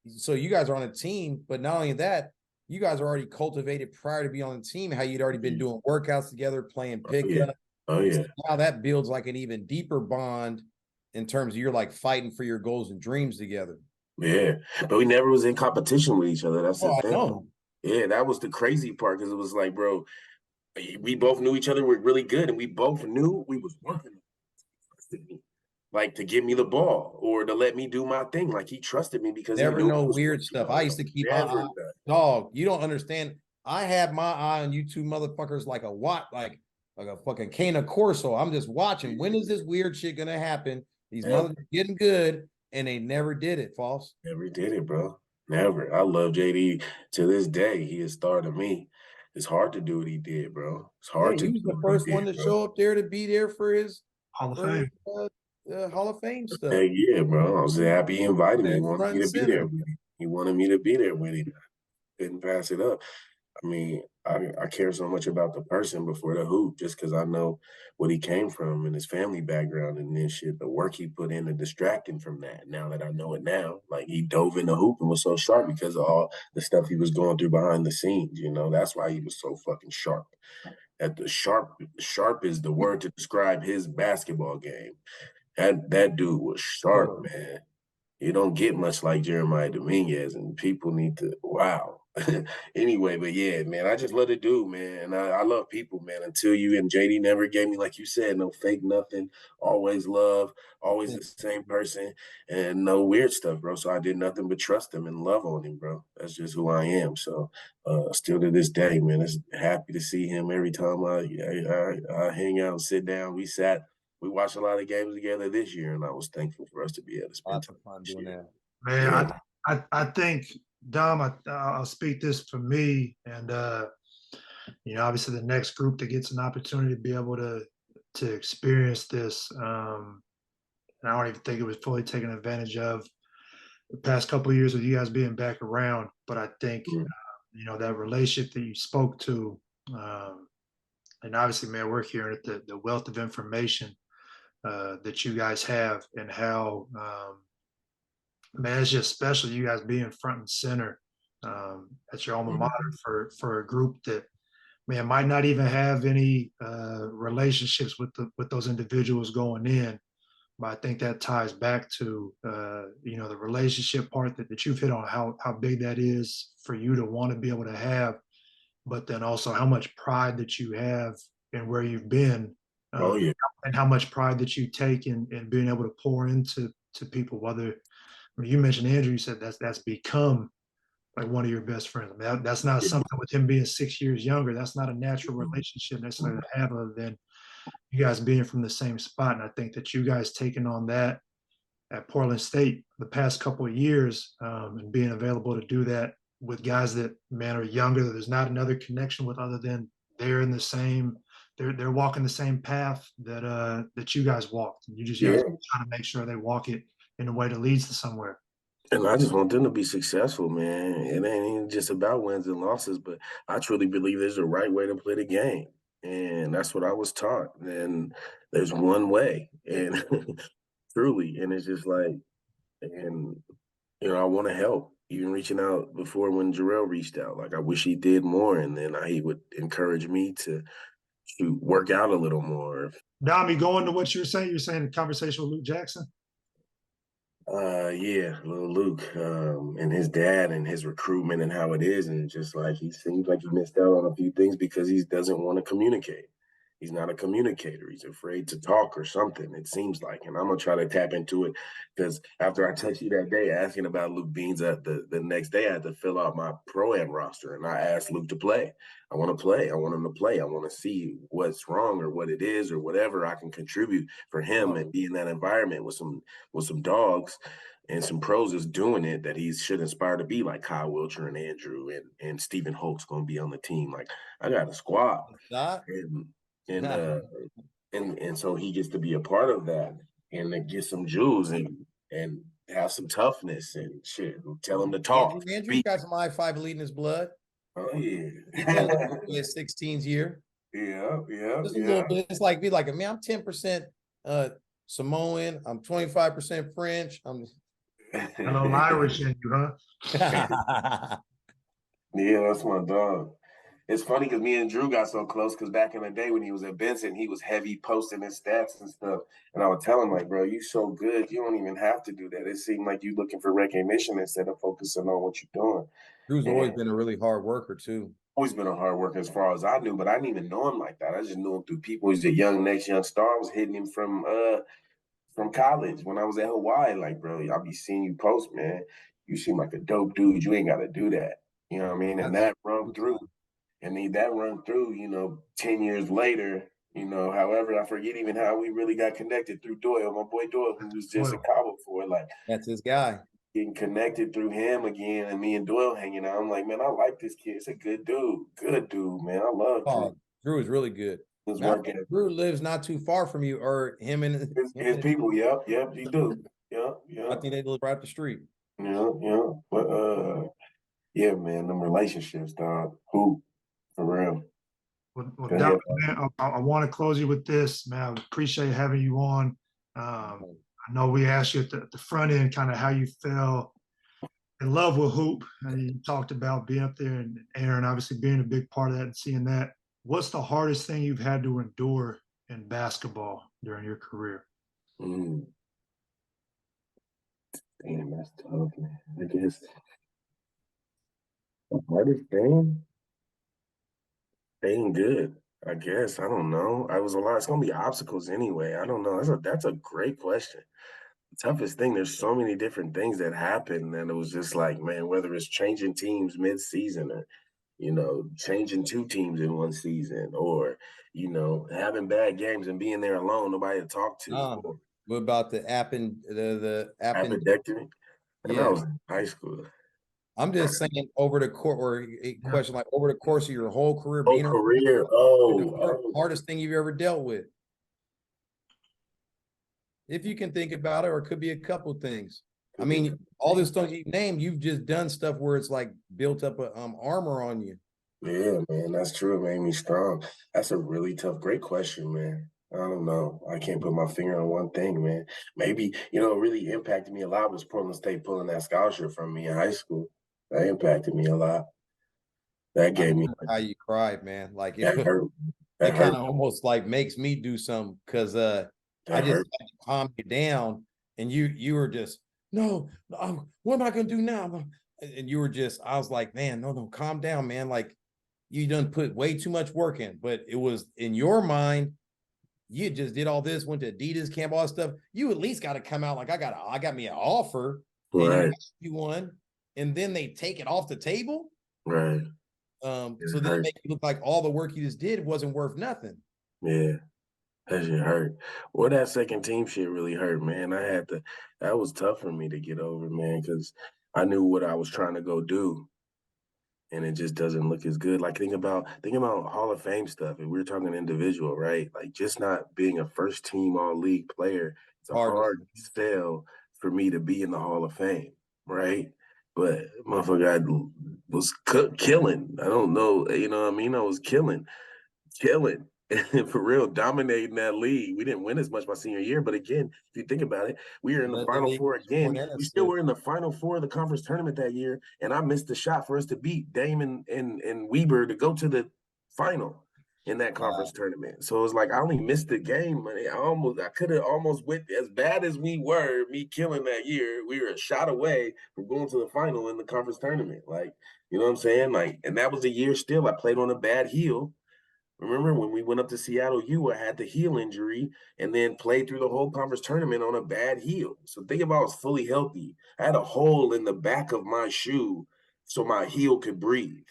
so you guys are on a team, but not only that, you guys are already cultivated prior to being on the team. How you'd already been doing workouts together, playing pickup. Oh yeah. So now that builds like an even deeper bond in terms of you're like fighting for your goals and dreams together. Yeah, but we never was in competition with each other. That's the Oh, I thing. know. Yeah, that was the crazy part because it was like, bro, we both knew each other were really good, and we both knew we was working, like to give me the ball or to let me do my thing. Like he trusted me because he Never knew I know was weird working stuff. hard. I used to keep my Never eye. done. Dog, you don't understand. I had my eye on you two motherfuckers like a like a fucking cane of Corso. I'm just watching. When is this weird shit gonna happen? These Never. motherfuckers getting good, and they never did it, False. Never did it, bro. Never. I love JD to this day. He is star to me. It's hard to do what he did, bro. It's Yeah, hard to he do was the what he first one did, to bro. show up there to be there for his Hall of Fame. Hall of Fame stuff. Hey, yeah, bro. I was happy he invited me. He wanted Front me and to be there center. with him. He wanted me to be there with him. Couldn't pass it up. I mean, I care so much about the person before the hoop just because I know what he came from and his family background and this shit, the work he put in to distract him from that. Now that I know it now, like he dove in the hoop and was so sharp because of all the stuff he was going through behind the scenes. That's why he was so fucking sharp. At the sharp is the word to describe his basketball game. That dude was sharp, man. You don't get much like Jeremiah Dominguez, and people need to wow. Anyway, but yeah, man, I just love the dude, man. And I love people, man. Until you and JD never gave me, like you said, no fake nothing. Always love, always the same person, and no weird stuff, bro. So I did nothing but trust him and love on him, bro. That's just who I am. So still to this day, man, it's happy to see him every time I hang out and sit down. We watched a lot of games together this year, and I was thankful for us to be able to spend time Fun doing that. Man, yeah. I think, Dom, I'll speak this for me, and obviously the next group that gets an opportunity to be able to experience this, and I don't even think it was fully taken advantage of the past couple of years with you guys being back around. But I think that relationship that you spoke to, and obviously, man, we're hearing it, the wealth of information that you guys have and how. Man, it's just special you guys being front and center at your alma mater for a group that, man, might not even have any relationships with those individuals going in, but I think that ties back to the relationship part that you've hit on, how big that is for you to want to be able to have, but then also how much pride that you have in where you've been, and how much pride that you take in being able to pour into people, whether mean, you mentioned Andrew, you said that's become like one of your best friends. I mean, that's not something with him being 6 years younger. That's not a natural relationship necessarily to have other than you guys being from the same spot. And I think that you guys taking on that at Portland State the past couple of years and being available to do that with guys that, man, are younger, that there's not another connection with other than they're in the same, they're walking the same path that you guys walked. And you just guys Yeah. trying to make sure they walk it in a way that leads to somewhere. And I just want them to be successful, man. It ain't even just about wins and losses, but I truly believe there's a right way to play the game. And that's what I was taught. And there's one way. And truly. And it's just like, and I want to help. Even reaching out before when Jarrell reached out. Like I wish he did more. And then he would encourage me to work out a little more. Dami, going to what you're saying the conversation with Luke Jackson. Yeah, little Luke, and his dad and his recruitment and how it is, and just like he seems like he missed out on a few things because he doesn't want to communicate. He's not a communicator. He's afraid to talk or something, it seems like. And I'm gonna try to tap into it because after I texted you that day asking about Luke Beans, the next day I had to fill out my pro-am roster, and I asked Luke to play. I want to play. I want him to play. I want to see what's wrong or what it is or whatever I can contribute for him and be in that environment with some dogs and some pros is doing it that he should inspire to be like Kyle Wilcher and Andrew and Stephen Holt's going to be on the team. Like I got a squad, and so he gets to be a part of that and to get some jewels and have some toughness and shit. Tell him to talk. Andrew got some I-5 elite in his blood. Oh yeah. His 16th year. Yeah. Just a little bit. It's like, man, I'm 10% Samoan. I'm 25% French. I'm a little Irish in you, huh? Yeah, that's my dog. It's funny because me and Drew got so close because back in the day when he was at Benson, he was heavy posting his stats and stuff. And I would tell him, like, bro, you so good. You don't even have to do that. It seemed like you looking for recognition instead of focusing on what you're doing. Drew's always been a really hard worker, too. Always been a hard worker as far as I knew, but I didn't even know him like that. I just knew him through people. He's a next young star. I was hitting him from college when I was at Hawaii. Like, bro, I'll be seeing you post, man. You seem like a dope dude. You ain't got to do that. You know what I mean? And that run through. And that run through, 10 years later, however, I forget even how we really got connected through Doyle, my boy Doyle, who was just a cowboy for it. Like, that's his guy. Getting connected through him again and me and Doyle hanging out. I'm like, man, I like this kid. It's a good dude. Good dude, man. I love Drew. Drew is really good. Drew lives not too far from you, or him and his people. Yep, he do. Yep. I think they live right up the street. Yeah. But yeah, man, them relationships, dog. Who? For real. Well, Doc, man, I want to close you with this, man. I appreciate having you on. I know we asked you at the front end kind of how you fell in love with hoop, and you talked about being up there and Aaron obviously being a big part of that and seeing that. What's the hardest thing you've had to endure in basketball during your career? Damn, that's tough, man. I guess the hardest thing. Staying good, I guess. I don't know. I was a lot. It's gonna be obstacles anyway. I don't know. That's a great question. The toughest thing. There's so many different things that happen, and it was just like, man, whether it's changing teams mid-season or, changing two teams in one season, or having bad games and being there alone, nobody to talk to. What about the appendectomy? And yeah, I was in high school. I'm just saying over the course, or a question like over the course of your whole career, hardest thing you've ever dealt with. If you can think about it, or it could be a couple things. I mean, all these things you named, you've just done stuff where it's like built up a armor on you. Yeah, man, that's true. It made me strong. That's a really tough, great question, man. I don't know. I can't put my finger on one thing, man. Maybe, it really impacted me a lot was Portland State pulling that scholarship from me in high school. That impacted me a lot. That gave me how you cried, man. Like that hurt. It kind of almost like makes me do something because I just had to calm you down, and you were just no, what am I gonna do now? And you were just, I was like, man, no, calm down, man. Like you done put way too much work in, but it was in your mind. You just did all this, went to Adidas camp, all that stuff. You at least got to come out like I got me an offer. and Right. you won, and then they take it off the table. Right. So then it makes it look like all the work you just did wasn't worth nothing. Yeah. That shit hurt. Well, that second team shit really hurt, man. That was tough for me to get over, man, because I knew what I was trying to go do. And it just doesn't look as good. Like think about Hall of Fame stuff. And we're talking individual, right? Like just not being a first team all league player, it's a hard sell for me to be in the Hall of Fame, right? But motherfucker, I was killing. I don't know, you know what I mean? I was killing. For real, dominating that league. We didn't win as much my senior year, but again, if you think about it, we were in the Final Four again. We still were in the Final Four of the conference tournament that year, and I missed the shot for us to beat Dame and Weber to go to the final in that conference tournament. So it was like I only missed the game. I could have almost went as bad as we were. Me killing that year, we were a shot away from going to the final in the conference tournament. Like you know what I'm saying? Like, and that was a year still. I played on a bad heel. Remember when we went up to Seattle U, I had the heel injury and then played through the whole conference tournament on a bad heel. So think about I was fully healthy. I had a hole in the back of my shoe so my heel could breathe.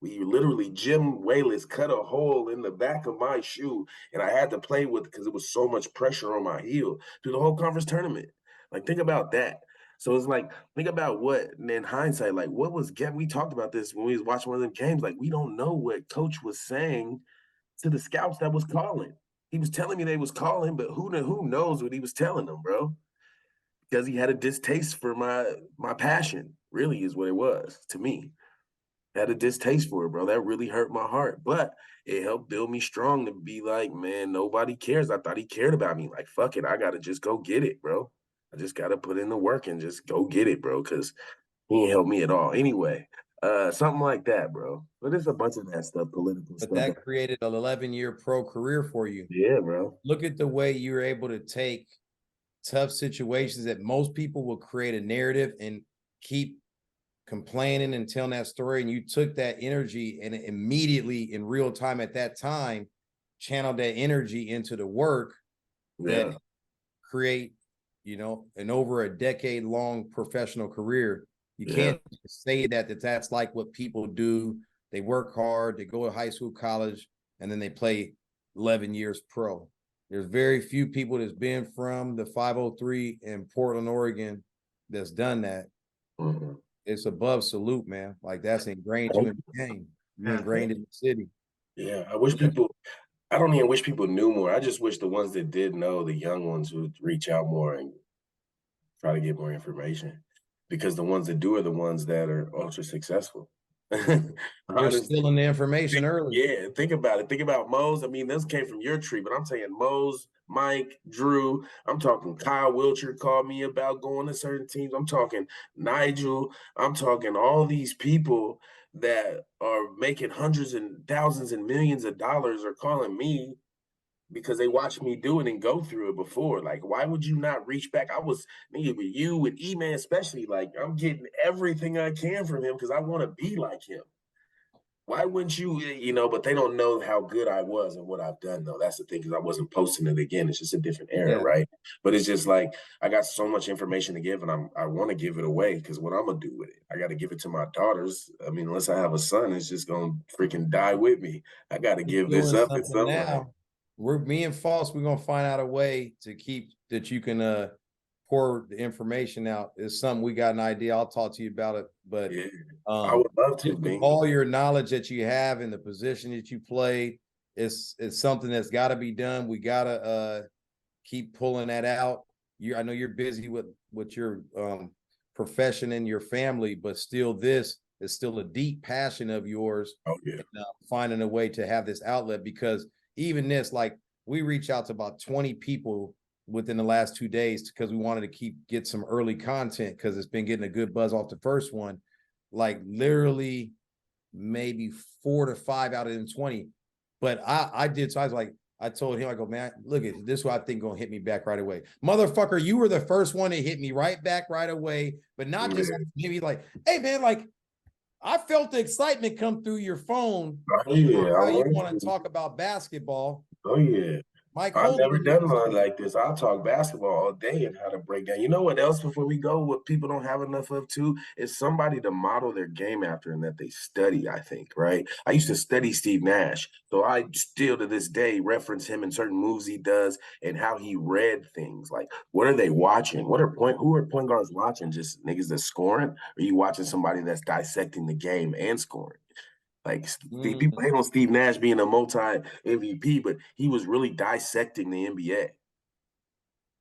We literally, Jim Wallace cut a hole in the back of my shoe and I had to play with it because it was so much pressure on my heel through the whole conference tournament. Like, think about that. So it's like, think about what, and in hindsight, like what was, we talked about this when we was watching one of them games. Like, we don't know what coach was saying to the scouts that was calling. He was telling me they was calling, but who knows what he was telling them, bro? Because he had a distaste for my passion, really is what it was to me. Had a distaste for it, bro. That really hurt my heart. But it helped build me strong to be like, man, nobody cares. I thought he cared about me. Like, fuck it. I gotta just go get it, bro. I just gotta put in the work and just go get it, bro. Cause he ain't helped me at all. Anyway, something like that, bro. But there's a bunch of that stuff, political stuff. But that created an 11-year pro career for you. Yeah, bro. Look at the way you were able to take tough situations that most people will create a narrative and keep complaining and telling that story. And you took that energy and immediately in real time at that time, channeled that energy into the work that create, you know, an over a decade long professional career. You can't say that's like what people do. They work hard, they go to high school, college, and then they play 11 years pro. There's very few people that's been from the 503 in Portland, Oregon that's done that. Mm-hmm. It's above salute, man. Like that's ingrained you in the game. You're ingrained in the city. Yeah, I don't even wish people knew more. I just wish the ones that did know, the young ones, would reach out more and try to get more information. Because the ones that do are the ones that are ultra successful. They're stealing the information early. Yeah, think about it. Think about Mose. I mean, those came from your tree, but I'm saying Mose, Mike, Drew. I'm talking Kyle Wilcher called me about going to certain teams. I'm talking Nigel. I'm talking all these people that are making hundreds and thousands and millions of dollars are calling me because they watched me do it and go through it before. Like, why would you not reach back? I was nigga with you, with E-Man especially. Like, I'm getting everything I can from him because I want to be like him. Why wouldn't you, you know, but they don't know how good I was and what I've done, though. That's the thing, because I wasn't posting it again. It's just a different era, right? But it's just like, I got so much information to give, and I want to give it away, because what I'm going to do with it? I got to give it to my daughters. I mean, unless I have a son, it's just going to freaking die with me. I got to give this up at some point. Me and Foss, we're going to find out a way to keep that you can pour the information out. It's something we got an idea. I'll talk to you about it. But I would love to. With all your knowledge that you have in the position that you play, it's something that's got to be done. We got to keep pulling that out. I know you're busy with your profession and your family, but still, this is still a deep passion of yours. Oh yeah, and, finding a way to have this outlet, because even this, like, we reach out to about 20 people within the last 2 days because we wanted to get some early content, because it's been getting a good buzz off the first one. Like literally maybe 4 to 5 out of them 20. But I did. So I was like, I told him, I go, man, look at this. What I think gonna hit me back right away. Motherfucker, you were the first one to hit me right back right away. But not just maybe like, hey man, like I felt the excitement come through your phone. Oh, yeah. How you want to talk about basketball. Oh yeah. Mike I've Holding never used done to one say it. like this. I'll talk basketball all day and how to break down. You know what else before we go, what people don't have enough of too, is somebody to model their game after and that they study, I think, right? I used to study Steve Nash. So I still to this day reference him in certain moves he does and how he read things. Like, what are they watching? Who are point guards watching? Just niggas that's scoring? Or are you watching somebody that's dissecting the game and scoring? Like people Mm. hate on Steve Nash being a multi MVP, but he was really dissecting the NBA,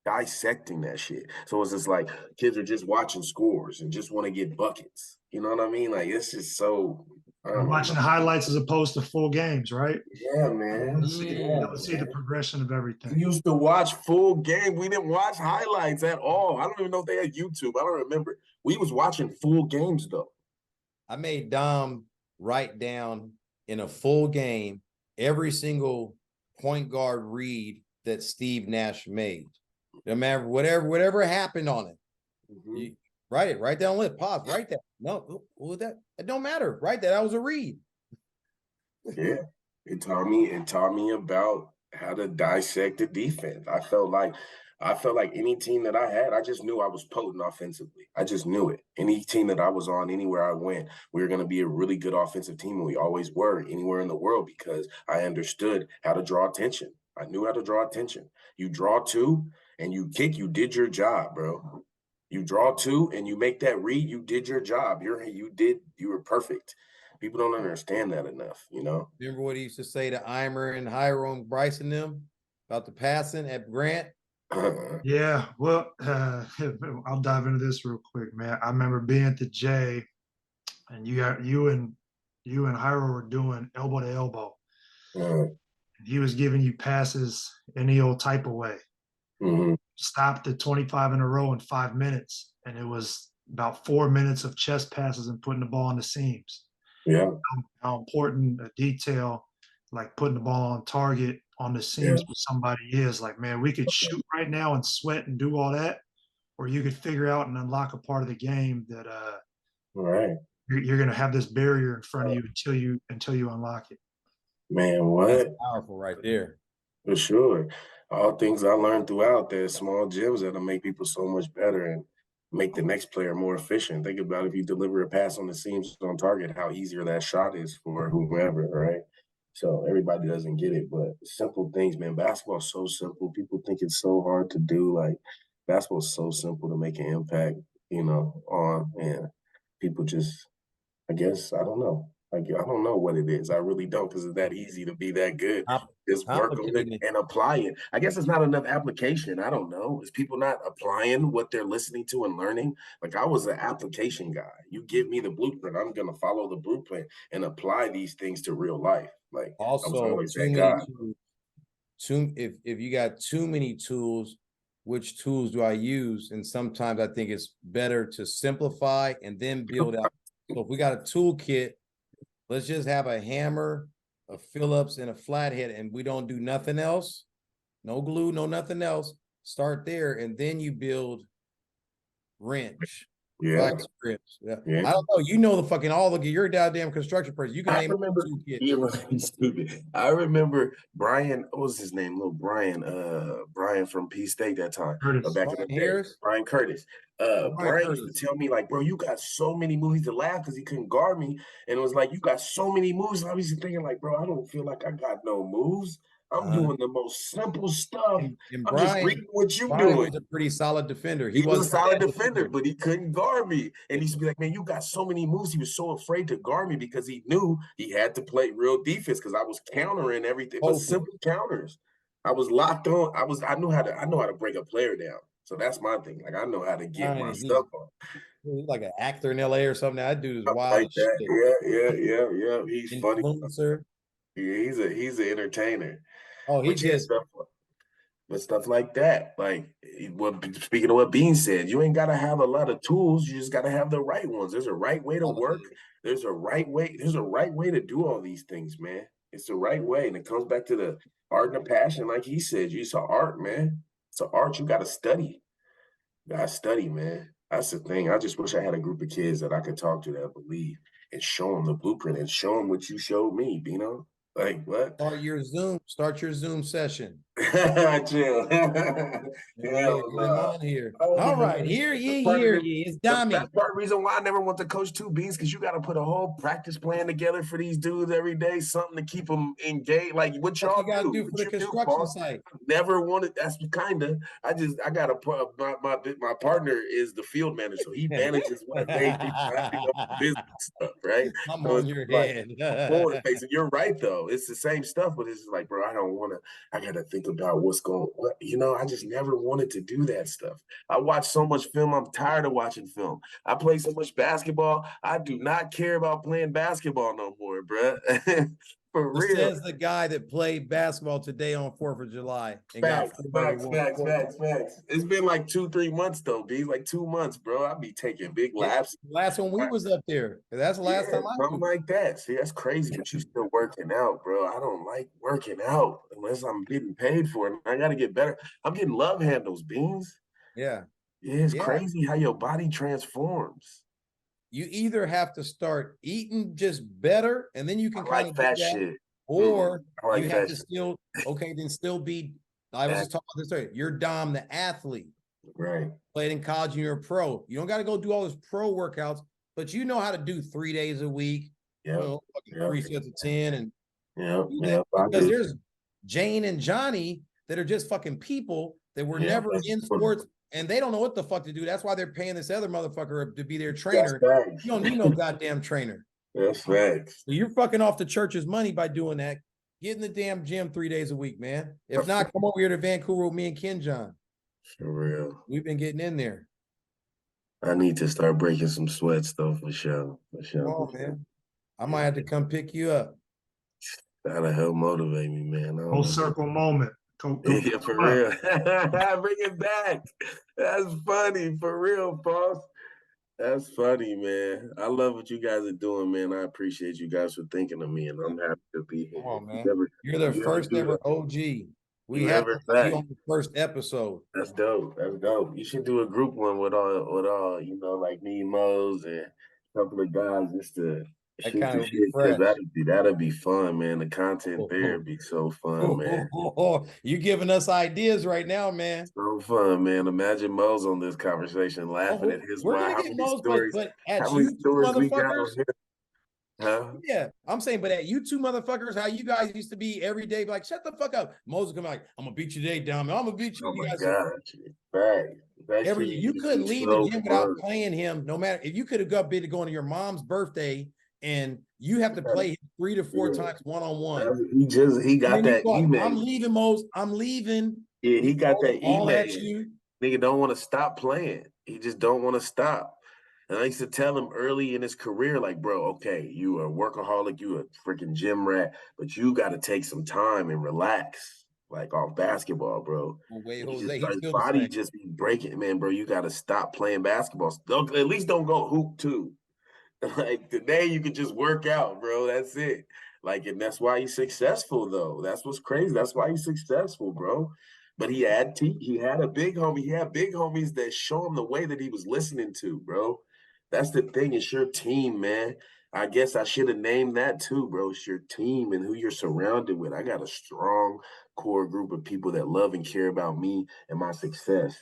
dissecting that shit. So it's just like kids are just watching scores and just want to get buckets. You know what I mean? Like it's just so I We're don't know, watching man. highlights as opposed to full games, right? Yeah, man. Be Yeah, able to Mm. see the man. progression of everything. We used to watch full game. We didn't watch highlights at all. I don't even know if they had YouTube. I don't remember. We was watching full games though. I made Dom write down in a full game every single point guard read that Steve Nash made. No matter whatever happened on it. Mhm. You write down list, pause, write that. No, that it don't matter. Write that. That was a read. Yeah, it taught me about how to dissect the defense. I felt like any team that I had, I just knew I was potent offensively. I just knew it. Any team that I was on, anywhere I went, we were going to be a really good offensive team, and we always were anywhere in the world because I understood how to draw attention. I knew how to draw attention. You draw two and you kick, you did your job, bro. You draw two and you make that read, you did your job. You were perfect. People don't understand that enough, you know? Remember what he used to say to Eimer and Hiram and Bryce and them about the passing at Grant? Yeah, well, I'll dive into this real quick, man. I remember being at the J, and you and Hyro were doing elbow to elbow. He was giving you passes any old type of way. Mhm. Stopped at 25 in a row in 5 minutes, and it was about 4 minutes of chest passes and putting the ball on the seams. Yeah, How important a detail like putting the ball on target on the yeah, seams for somebody is. Like, man, we could shoot right now and sweat and do all that, or you could figure out and unlock a part of the game that right. you're going to have this barrier in front of you until you unlock it. Man, That's what? powerful right there. For sure. All things I learned throughout, there's small gems that'll make people so much better and make the next player more efficient. Think about if you deliver a pass on the seams on target, how easier that shot is for whomever, right? So everybody doesn't get it, but simple things, man. Basketball's so simple. People think it's so hard to do. Like basketball's so simple to make an impact, on, and people just I guess I don't know. Like I don't know what it is. I really don't because it's that easy to be that good. Just work on it Complicated. and apply it. I guess it's not enough application. I don't know. Is people not applying what they're listening to and learning? Like I was an application guy. You give me the blueprint, I'm gonna follow the blueprint and apply these things to real life. Like I was Also, always too that many guy. tools. If you got too many tools, which tools do I use? And sometimes I think it's better to simplify and then build out. So if we got a toolkit, let's just have a hammer, a Phillips, and a flathead, and we don't do nothing else. No glue, no nothing else. Start there, and then you build wrench, Yeah, vice grips. Yeah. yeah. I don't know. You know the fucking all the you're a goddamn construction person. You can I name remember a toolkit. he was stupid. I remember Brian, what was his name? Little Brian, Brian from P State that time, Curtis. back in Brian the day. Harris. Brian Curtis. Oh, Brian Brian used to Curtis. tell me, like, bro, you got so many moves to laugh because he couldn't guard me. And it was like, you got so many moves. And I was thinking, like, bro, I don't feel like I got no moves. I'm doing the most simple stuff. And I'm just Brian, reading what you Brian doing. was a pretty solid defender. He He was a wasn't the solid best defender, defender. but he couldn't guard me. And he used to be like, man, you got so many moves. He was so afraid to guard me because he knew he had to play real defense because I was countering everything, but Open. simple counters. I was locked on. I know how to break a player down. So that's my thing. Like I know how to get Brian, my and stuff on. he's like an actor in LA or something. That dude is Stuff wild like as that. shit. Yeah. He's funny. Influencer. Yeah, he's an entertainer. Oh, he But yeah, just stuff like that. Like what speaking of what Bean said, you ain't gotta have a lot of tools, you just gotta have the right ones. There's a right way to work. There's a right way to do all these things, man. It's the right way. And it comes back to the art and the passion, like he said. It's an art, man. It's an art you gotta study. You gotta study, man. That's the thing. I just wish I had a group of kids that I could talk to that believe and show them the blueprint and show them what you showed me, Beno. Like what? Start your Zoom session. Chill. Yeah, Hell get him no. on here. I don't All even right, know. here That's ye, part of here ye. It's Dommy. that's part of the reason why I never want to coach two beans, because you got to put a whole practice plan together for these dudes every day, something to keep them engaged. Like what What you y'all gotta do, do for what the you do, construction boss. site? Never wanted. That's kind of. I got a my partner is the field manager, so he manages one of the main things. I do all the business stuff, right? I'm So on it's your like head. forward facing. You're right though. It's the same stuff, but it's just like, bro, I don't want to. I got to think about what's going. What I just never wanted to do that stuff. I watch so much film. I'm tired of watching film. I play so much basketball. I do not care about playing basketball no more, bro. For real. Says the guy that played basketball today on 4th of July and Facts, got facts, facts, facts, facts. It's been like 2-3 months though, B. Like 2 months, bro. I be taking big Yeah, laps. last one we was up there. That's the last time I Something was. like that. See, that's crazy, but you still working out, bro. I don't like working out unless I'm getting paid for it. I got to get better. I'm getting love handles, Beans. Yeah. Yeah, it's Yeah. crazy how your body transforms. You either have to start eating just better, and then you can I kind like of fat do that, shit. or I like you have fat to shit. still, okay, then still be. I was just talking about this earlier. You're Dom, the athlete, Right. played in college and you're a pro. You don't got to go do all those pro workouts, but you know how to do 3 days a week, Yeah. 3 sets of 10, and Yeah. do Yeah. that. Because there's Jane and Johnny that are just fucking people that were never in sports, and they don't know what the fuck to do. That's why they're paying this other motherfucker to be their trainer. You don't need no goddamn trainer. That's facts. So you're fucking off the church's money by doing that. Get in the damn gym 3 days a week, man. If not, come over here to Vancouver with me and Ken John. For real. We've been getting in there. I need to start breaking some sweats though, for sure. For sure. Come on, man. I might have to come pick you up. That'll help motivate me, man. Full circle moment. Go yeah, for real. Bring it back. That's funny, for real, boss. That's funny, man. I love what you guys are doing, man. I appreciate you guys for thinking of me, and I'm happy to be here. Come on, man. You're the first ever OG. We had you on the first episode. That's dope. That's dope. You should do a group one with all, like me, Mose, and a couple of guys just to that shoot kind the of shit. fresh. That'd be fun, man. The content there would be so fun, man. You're giving us ideas right now, man. So fun, man. Imagine Mose on this conversation, laughing at his wife. How many stories? How many stories we got on here? Huh? Yeah, I'm saying, but at you two motherfuckers, how you guys used to be every day, like, shut the fuck up. Moses come like, I'm gonna beat you today, Dom. I'm gonna beat you. Oh you my guys God. you couldn't leave the gym without playing him, no matter if you could have got bid to go to your mom's birthday and you have to play him 3 to 4 times one-on-one. He got that email. I'm leaving, Mose. I'm leaving. Yeah, he got that email. All at you. Nigga don't want to stop playing. He just don't want to stop. And I used to tell him early in his career, like, bro, okay, you a workaholic, you a freaking gym rat, but you got to take some time and relax, like off basketball, bro. Wait, Jose, his body just be breaking, man, bro. You got to stop playing basketball. At least don't go hoop too. Like today, you could just work out, bro. That's it. Like, and that's why he's successful, though. That's what's crazy. That's why he's successful, bro. But he had a big homie. He had big homies that show him the way that he was listening to, bro. That's the thing. It's your team, man. I guess I should have named that too, bro. It's your team and who you're surrounded with. I got a strong core group of people that love and care about me and my success.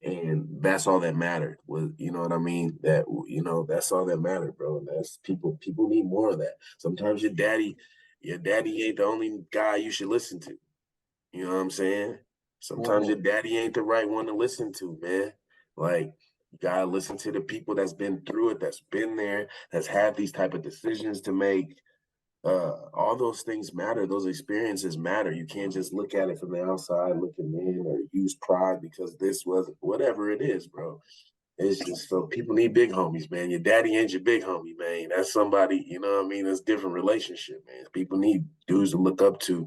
And that's all that mattered. Was, you know what I mean? That's all that mattered, bro. And that's people need more of that. Sometimes your daddy ain't the only guy you should listen to. You know what I'm saying? Sometimes your daddy ain't the right one to listen to, man. Like, you gotta listen to the people that's been through it, that's been there, that's had these type of decisions to make. All those things matter. Those experiences matter. You can't just look at it from the outside looking in or use pride because this was whatever it is, bro. It's just so people need big homies, man. Your daddy ain't your big homie, man. That's somebody, you know what I mean? That's a different relationship, man. People need dudes to look up to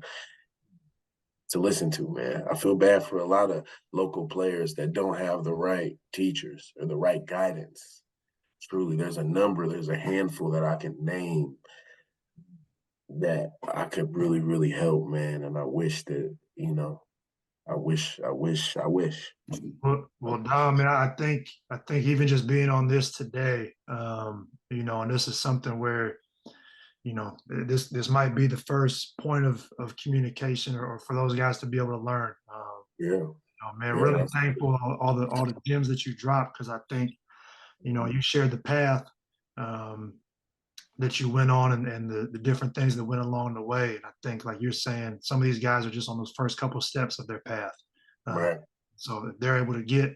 listen to, man. I feel bad for a lot of local players that don't have the right teachers or the right guidance. Truly, there's a handful that I can name that I could really, really help, man. And I wish that, I wish. Well, Dom, man, I think even just being on this today, and this is something where, this might be the first point of communication or for those guys to be able to learn. Yeah. Man, Yeah, really that's thankful all the gems that you dropped, because I think you shared the path that you went on, and the different things that went along the way. And I think, like you're saying, some of these guys are just on those first couple steps of their path. right. So if they're able to get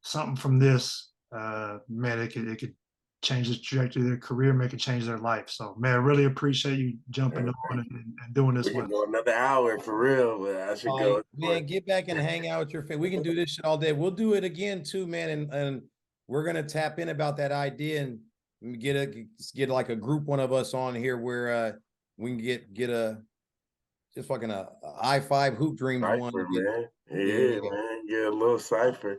something from this, man, it could change the trajectory of their career, make it change their life. So, man, I really appreciate you jumping Yeah, on and doing this we with can us. go another hour for real, but I should go. Man, get back and hang out with your family. We can do this shit all day. We'll do it again too, man. And we're gonna tap in about that idea and get like a group, one of us on here where we can get a just fucking a I-5 Hoop Dreams one. Cipher, man. Yeah. Yeah, man. Yeah, a little cipher.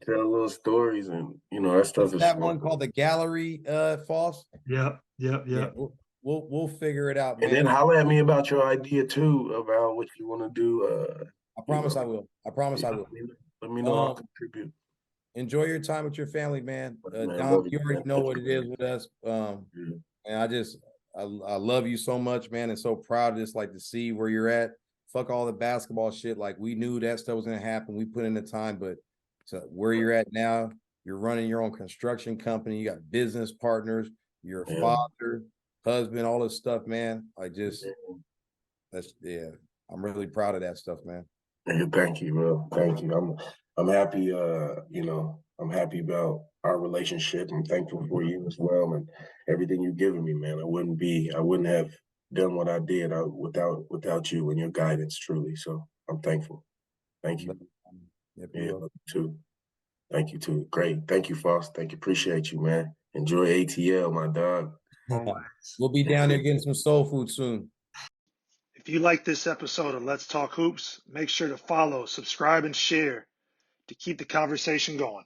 Tell little stories, and that stuff is That fun. one called the Gallery, Foss. Yep. Yeah, we'll figure it out, And then man. holler at me about your idea too, about what you want to do. I promise I will. I promise I yeah, will. let me know. I'll contribute. Enjoy your time with your family, man. Man, Dom, love you you, already man. know Thank what you, it is man. with us. Yeah. And I love you so much, man, and so proud of this, like to see where you're at. Fuck all the basketball shit. Like we knew that stuff was gonna happen. We put in the time, but so where you're at now, you're running your own construction company, you got business partners, you're a Yeah. father, husband, all this stuff, man. Yeah. I'm really proud of that stuff, man. Thank you, bro. Thank you. I'm happy. I'm happy about our relationship. I'm thankful for you as well, and everything you've given me, man. I wouldn't have done what I did without you and your guidance, truly. So I'm thankful. Thank you. Yep, Yeah, love you too. Thank you too. Great. Thank you, Foss. Thank you. Appreciate you, man. Enjoy ATL, my dog. We'll be down there getting some soul food soon. If you like this episode of Let's Talk Hoops, make sure to follow, subscribe, and share to keep the conversation going.